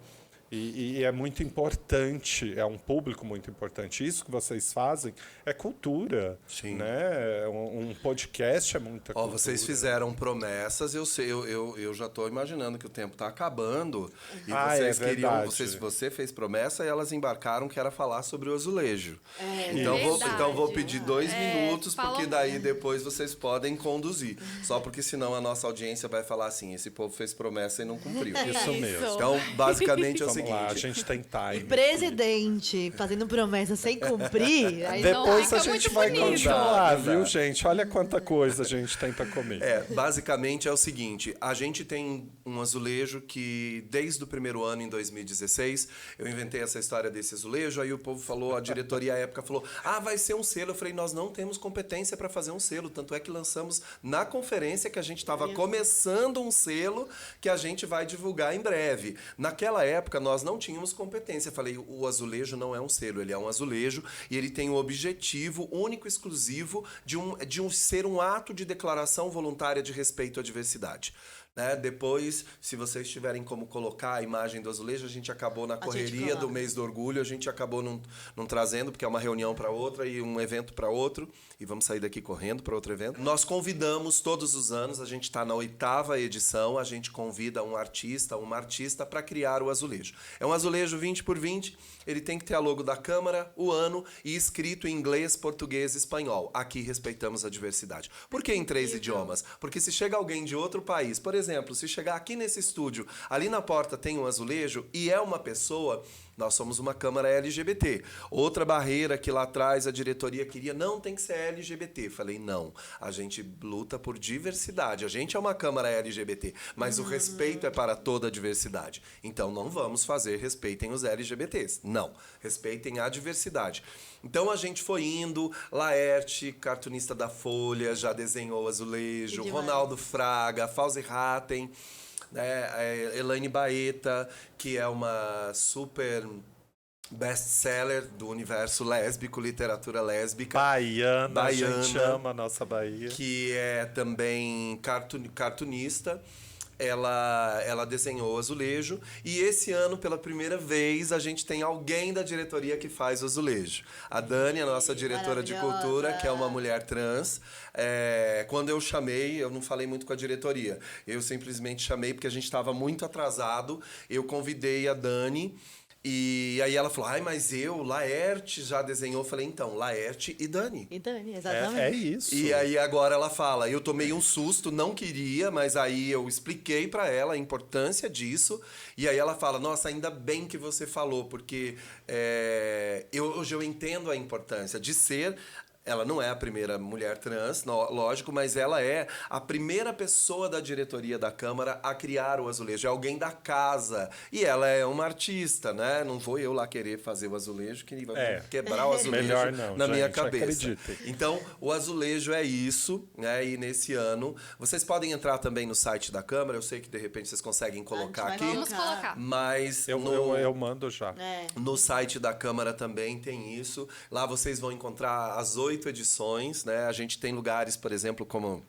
E é muito importante, é um público muito importante. Isso que vocês fazem é cultura.
Sim.
Né? Um podcast é muita
Ó,
cultura.
vocês fizeram promessas, eu já estou imaginando que o tempo está acabando. E
Ah,
vocês
é
queriam.
verdade.
Você fez promessa e elas embarcaram que era falar sobre o azulejo.
verdade.
Então vou pedir 2 minutos,
falou-
porque daí depois vocês podem conduzir. Só porque senão a nossa audiência vai falar assim: esse povo fez promessa e não cumpriu.
Isso mesmo.
Então, basicamente é o
Vamos lá, a
seguinte.
gente tem time.
Presidente fazendo promessa sem cumprir. Aí
Não
Depois
fica
a gente
muito
vai
bonito.
continuar,
Exato.
viu, gente? Olha quanta coisa a gente tem para comer.
Basicamente é o seguinte, a gente tem um azulejo que desde o primeiro ano, em 2016, eu inventei essa história desse azulejo, aí o povo falou, a diretoria à época falou, vai ser um selo. Eu falei, nós não temos competência para fazer um selo, tanto é que lançamos na conferência que a gente estava começando um selo que a gente vai divulgar em breve. Naquela época, nós não tínhamos competência. Eu falei, o azulejo não é um selo, ele é um azulejo e ele tem o objetivo único e exclusivo de ser um ato de declaração voluntária de respeito à diversidade. Né? Depois, se vocês tiverem como colocar a imagem do azulejo, a gente acabou na correria do mês do orgulho, a gente acabou não trazendo, porque é uma reunião para outra e um evento para outro, e vamos sair daqui correndo para outro evento. Nós convidamos todos os anos, a gente está na 8ª edição, a gente convida um artista, uma artista para criar o azulejo. É um azulejo 20 por 20, ele tem que ter a logo da Câmara, o ano e escrito em inglês, português e espanhol. Aqui respeitamos a diversidade. Por que em 3 idiomas? Porque se chega alguém de outro país, por exemplo, se chegar aqui nesse estúdio, ali na porta tem um azulejo e é uma pessoa, nós somos uma Câmara LGBT. Outra barreira que lá atrás a diretoria queria, não tem que ser LGBT. Falei, não, a gente luta por diversidade. A gente é uma Câmara LGBT, mas o respeito é para toda a diversidade. Então não vamos fazer respeitem os LGBTs. Não, respeitem a diversidade. Então a gente foi indo, Laerte, cartunista da Folha, já desenhou azulejo, Ronaldo Fraga, Fauzi Ratten, Elaine Baeta, que é uma super best-seller do universo lésbico, literatura lésbica.
Baiana, a gente ama a nossa Bahia.
Que é também cartunista. Ela desenhou o azulejo e esse ano, pela primeira vez, a gente tem alguém da diretoria que faz o azulejo. A Dani, a nossa diretora de cultura, que é uma mulher trans. Quando eu chamei, eu não falei muito com a diretoria. Eu simplesmente chamei porque a gente estava muito atrasado. Eu convidei a Dani E aí ela falou, ai, mas Laerte já desenhou. Eu falei, então, Laerte e Dani.
E Dani, exatamente.
É isso.
E aí agora ela fala, eu tomei um susto, não queria, mas aí eu expliquei pra ela a importância disso. E aí ela fala, nossa, ainda bem que você falou, porque hoje eu entendo a importância de ser... Ela não é a primeira mulher trans, lógico, mas ela é a primeira pessoa da diretoria da Câmara a criar o azulejo. É alguém da casa. E ela é uma artista, né? Não vou eu lá querer fazer o azulejo, que vai quebrar o azulejo
Melhor não,
na minha
gente,
cabeça.
acreditem.
Então, o azulejo é isso, né? E nesse ano, vocês podem entrar também no site da Câmara. Eu sei que, de repente, vocês conseguem colocar
vai
aqui.
Vamos colocar.
Mas
Eu mando já.
no site da Câmara também tem isso. Lá vocês vão encontrar as 8 edições, né? A gente tem lugares, por exemplo, como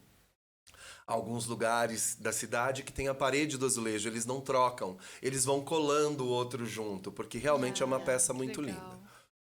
alguns lugares da cidade que tem a parede do azulejo. Eles não trocam, eles vão colando o outro junto, porque realmente é uma peça muito
legal.
linda.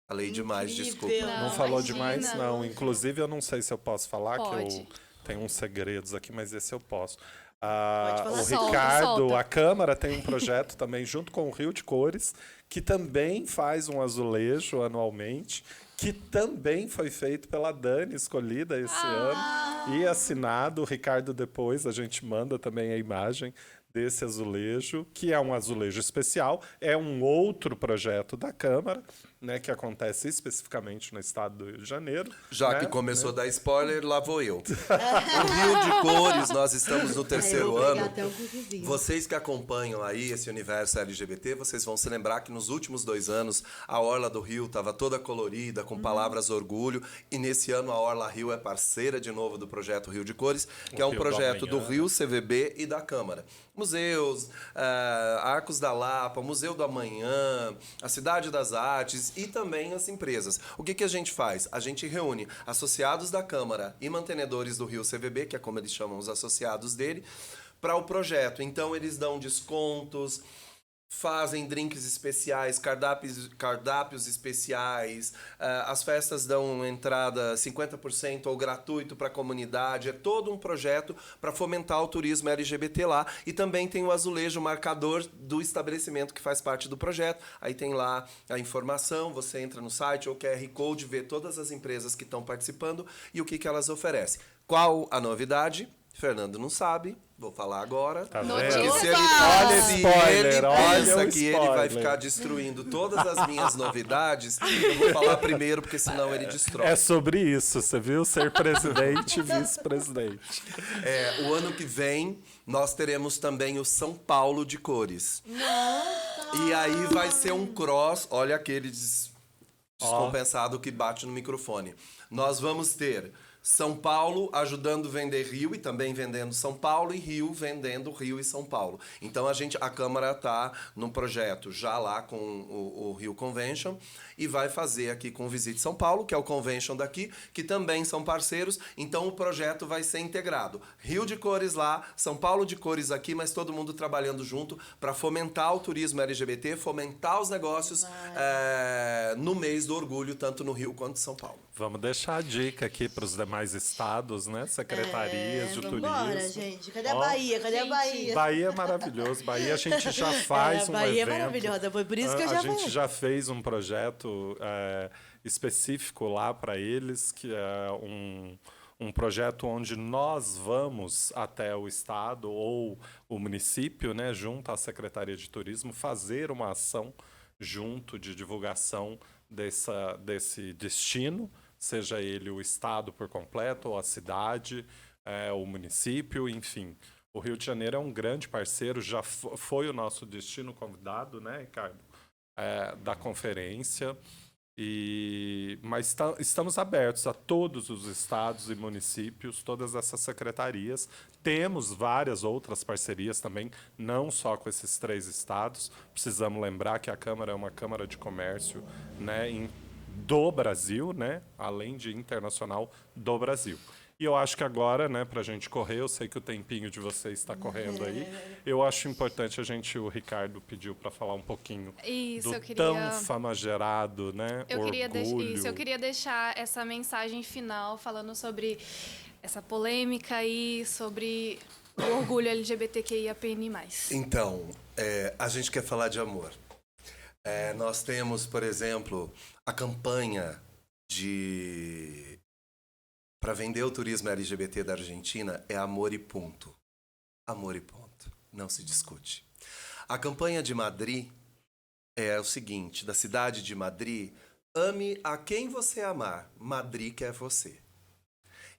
Falei demais,
Incrível.
desculpa.
Não falou
imagina.
demais, não. Inclusive, eu não sei se eu posso falar, que
Pode.
eu tenho uns segredos aqui, mas esse eu posso.
Pode falar.
O
Solta,
Ricardo,
solta.
a Câmara tem um projeto também junto com o Rio de Cores, que também faz um azulejo anualmente, que também foi feito pela Dani, escolhida esse ano, e assinado. O Ricardo depois, a gente manda também a imagem desse azulejo, que é um azulejo especial, é um outro projeto da Câmara, né, que acontece especificamente no estado do Rio de Janeiro.
Já
né?
que começou a dar spoiler, lá vou eu. O Rio de Cores, nós estamos no terceiro ano.
Até um cookiezinho.
Vocês que acompanham aí esse universo LGBT, vocês vão se lembrar que nos últimos 2 anos a Orla do Rio estava toda colorida, com palavras orgulho, e nesse ano a Orla Rio é parceira de novo do projeto Rio de Cores, que é um
Rio do
projeto do
Amanhã.
Rio, CVB e da Câmara. Museus, Arcos da Lapa, Museu do Amanhã, a Cidade das Artes e também as empresas. O que a gente faz? A gente reúne associados da Câmara e mantenedores do Rio CVB, que é como eles chamam os associados dele, para o projeto. Então, eles dão descontos, fazem drinks especiais, cardápios especiais, as festas dão entrada 50% ou gratuito para a comunidade. É todo um projeto para fomentar o turismo LGBT lá. E também tem o azulejo marcador do estabelecimento que faz parte do projeto. Aí tem lá a informação, você entra no site ou QR Code, vê todas as empresas que estão participando e o que elas oferecem. Qual a novidade? Fernando não sabe, vou falar agora.
Tá
Notícia
vendo?
Porque se ele,
Olha
se
spoiler,
ele
olha
pensa
o
que ele vai
spoiler.
ficar destruindo todas as minhas novidades, eu vou falar primeiro, porque senão ele destrói.
É sobre isso, você viu? Ser presidente e vice-presidente.
O ano que vem, nós teremos também o São Paulo de Cores. E aí vai ser um cross, olha aquele descompensado que bate no microfone. Nós vamos ter São Paulo ajudando a vender Rio e também vendendo São Paulo, e Rio vendendo Rio e São Paulo. Então a Câmara está num projeto já lá com o Rio Convention e vai fazer aqui com o Visit São Paulo, que é o Convention daqui, que também são parceiros. Então o projeto vai ser integrado. Rio de Cores lá, São Paulo de Cores aqui, mas todo mundo trabalhando junto para fomentar o turismo LGBT, fomentar os negócios no mês do orgulho, tanto no Rio quanto em São Paulo.
Vamos deixar a dica aqui para os demais estados, né? Secretarias de
Vambora,
turismo.
gente. Cadê a Bahia? Cadê a Bahia?
Bahia é maravilhoso. Bahia a gente já faz um
Bahia
evento.
é maravilhosa, foi por isso que eu
A
já
gente
fui.
já fez um projeto específico lá para eles, que é um projeto onde nós vamos até o estado ou o município, né, junto à Secretaria de Turismo, fazer uma ação junto de divulgação desse destino, seja ele o estado por completo, ou a cidade, o município, enfim. O Rio de Janeiro é um grande parceiro, já foi o nosso destino convidado, né, Ricardo, da conferência. Mas estamos abertos a todos os estados e municípios, todas essas secretarias. Temos várias outras parcerias também, não só com esses 3 estados. Precisamos lembrar que a Câmara é uma Câmara de Comércio, né, do Brasil, né, além de internacional do Brasil. E eu acho que agora, né, para a gente correr, eu sei que o tempinho de vocês está correndo aí, eu acho importante o Ricardo pediu para falar um pouquinho
Isso,
do
eu queria...
tão famigerado, né,
Eu queria,
orgulho.
eu queria deixar essa mensagem final falando sobre essa polêmica aí, sobre o orgulho LGBTQIAPN+.
Então, a gente quer falar de amor. Nós temos, por exemplo, a campanha para vender o turismo LGBT da Argentina é amor e ponto. Amor e ponto. Não se discute. A campanha de Madrid é o seguinte, da cidade de Madrid, ame a quem você amar, Madrid quer você.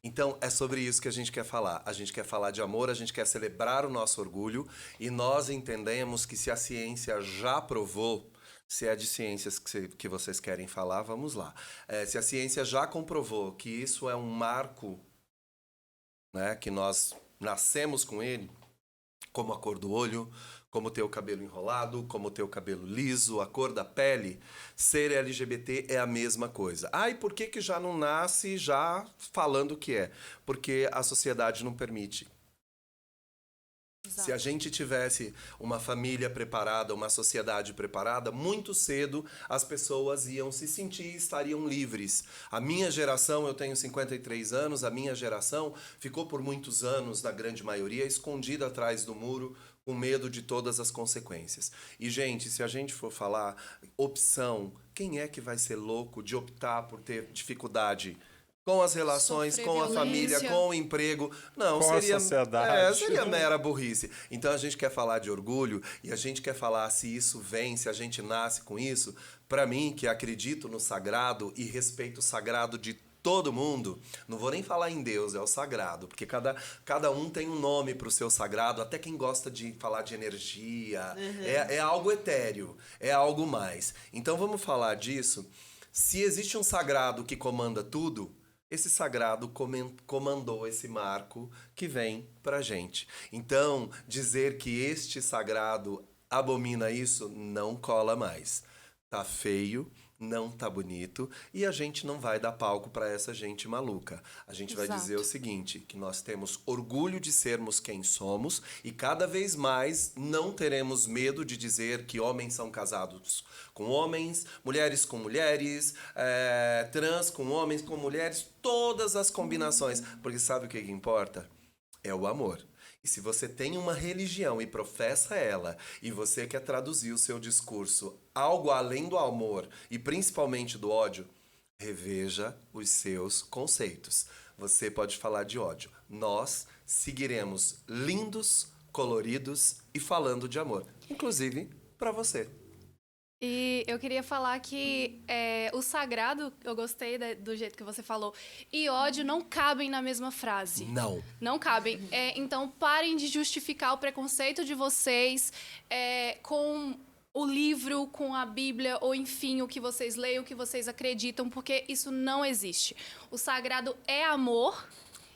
Então, é sobre isso que a gente quer falar. A gente quer falar de amor, a gente quer celebrar o nosso orgulho e nós entendemos que se a ciência já provou, se é de ciências que vocês querem falar, vamos lá. Se a ciência já comprovou que isso é um marco, né, que nós nascemos com ele, como a cor do olho, como ter o cabelo enrolado, como ter o cabelo liso, a cor da pele, ser LGBT é a mesma coisa. E por que já não nasce já falando o que é? Porque a sociedade não permite.
Exato.
Se a gente tivesse uma família preparada, uma sociedade preparada, muito cedo as pessoas iam se sentir e estariam livres. A minha geração, eu tenho 53 anos, a minha geração ficou por muitos anos, na grande maioria, escondida atrás do muro, com medo de todas as consequências. E, gente, se a gente for falar opção, quem é que vai ser louco de optar por ter dificuldade com as relações,
Sofrer
com a família,
violência.
com o emprego? Não,
Com a
seria
sociedade.
seria mera burrice. Então a gente quer falar de orgulho e a gente quer falar se isso vem, se a gente nasce com isso. Para mim, que acredito no sagrado e respeito o sagrado de todo mundo, não vou nem falar em Deus, é o sagrado, porque cada um tem um nome para o seu sagrado, até quem gosta de falar de energia, é algo etéreo, é algo mais. Então vamos falar disso. Se existe um sagrado que comanda tudo, esse sagrado comandou esse marco que vem pra gente. Então, dizer que este sagrado abomina isso não cola mais. Tá feio, não tá bonito e a gente não vai dar palco para essa gente maluca. A gente vai
Exato.
dizer o seguinte, que nós temos orgulho de sermos quem somos e cada vez mais não teremos medo de dizer que homens são casados com homens, mulheres com mulheres, trans com homens, com mulheres, todas as combinações. Porque sabe o que importa? É o amor. E se você tem uma religião e professa ela, e você quer traduzir o seu discurso algo além do amor e principalmente do ódio, reveja os seus conceitos. Você pode falar de ódio. Nós seguiremos lindos, coloridos e falando de amor. Inclusive para você.
E eu queria falar que o sagrado, eu gostei do jeito que você falou, e ódio não cabem na mesma frase.
Não.
Não cabem. Então, parem de justificar o preconceito de vocês com o livro, com a Bíblia, ou enfim, o que vocês leem, o que vocês acreditam, porque isso não existe. O sagrado é amor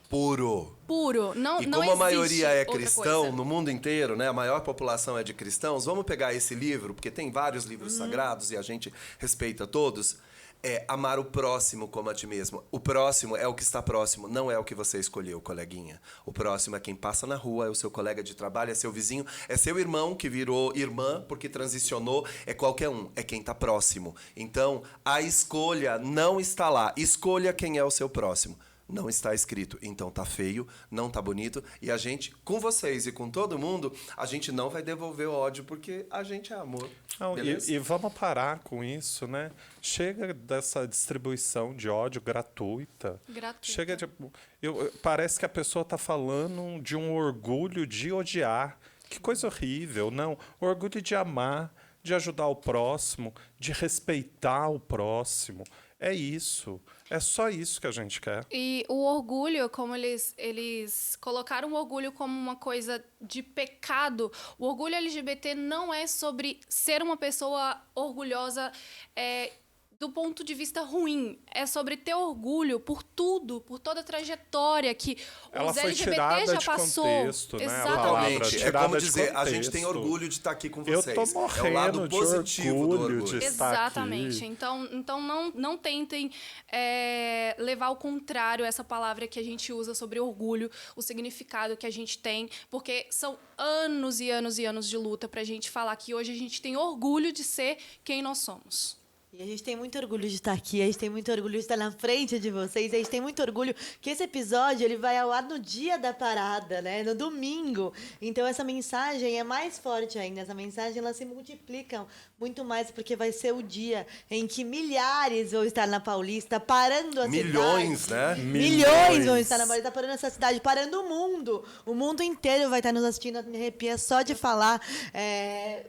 Puro.
puro. Não,
E
não
como a
existe
maioria é
outra
cristão
coisa.
no mundo inteiro, né? A maior população é de cristãos. Vamos pegar esse livro, porque tem vários livros sagrados e a gente respeita todos. É amar o próximo como a ti mesmo. O próximo é o que está próximo, não é o que você escolheu, coleguinha. O próximo é quem passa na rua, é o seu colega de trabalho, é seu vizinho, é seu irmão que virou irmã porque transicionou, é qualquer um, é quem está próximo. Então, a escolha não está lá. Escolha quem é o seu próximo. Não está escrito, então tá feio, não tá bonito, e a gente, com vocês e com todo mundo, a gente não vai devolver o ódio, porque a gente é amor.
Não,
beleza?
e vamos parar com isso, né? Chega dessa distribuição de ódio gratuita. Chega de, parece que a pessoa está falando de um orgulho de odiar. Que coisa horrível, não. Orgulho de amar, de ajudar o próximo, de respeitar o próximo. É isso. É só isso que a gente quer.
E o orgulho, como eles colocaram o orgulho como uma coisa de pecado, o orgulho LGBT não é sobre ser uma pessoa orgulhosa do ponto de vista ruim. É sobre ter orgulho por tudo, por toda a trajetória que
Ela
os
foi
LGBT
tirada
já
de
passou.
contexto, né? A
Exatamente.
palavra
Totalmente. É
tirada
como
de
dizer, a gente
contexto.
tem orgulho de estar aqui com
Eu
vocês.
tô
É o
morrendo
lado
de
positivo do
orgulho
orgulho.
de estar
Exatamente.
aqui.
Então não tentem levar ao contrário essa palavra que a gente usa sobre orgulho, o significado que a gente tem, porque são anos e anos e anos de luta pra gente falar que hoje a gente tem orgulho de ser quem nós somos.
E a gente tem muito orgulho de estar aqui, a gente tem muito orgulho de estar na frente de vocês, a gente tem muito orgulho que esse episódio ele vai ao ar no dia da parada, né? No domingo. Então essa mensagem é mais forte ainda, essa mensagem ela se multiplica muito mais porque vai ser o dia em que milhares vão estar na Paulista parando a
Milhões,
cidade.
né?
Milhões vão estar na Paulista parando essa cidade, parando o mundo. O mundo inteiro vai estar nos assistindo, me arrepia só de falar.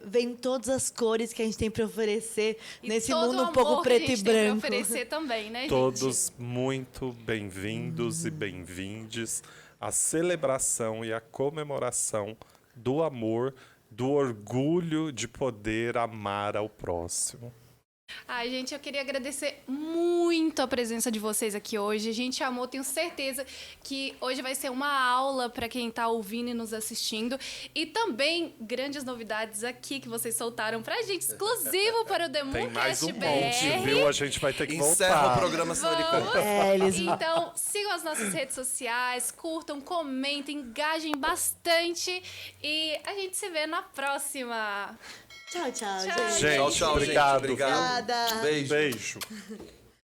Vem todas as cores que a gente tem para oferecer nesse mundo um pouco preto e branco.
Oferecer também, né, gente?
Todos muito bem-vindos e bem-vindes à celebração e à comemoração do amor, do orgulho de poder amar ao próximo.
Ai, gente, eu queria agradecer muito a presença de vocês aqui hoje. A gente amou, tenho certeza que hoje vai ser uma aula para quem está ouvindo e nos assistindo. E também grandes novidades aqui que vocês soltaram pra gente, exclusivo para o
Tem
Demuncast
mais um
BR.
monte, viu? A gente vai ter que
Encerra
voltar.
o programa Senhoricão.
Então, sigam as nossas redes sociais, curtam, comentem, engajem bastante. E a gente se vê na próxima.
Tchau, tchau,
Tchau.
gente.
Gente,
Tchau,
obrigado.
gente. Obrigado.
Obrigada.
Beijo.
Beijo.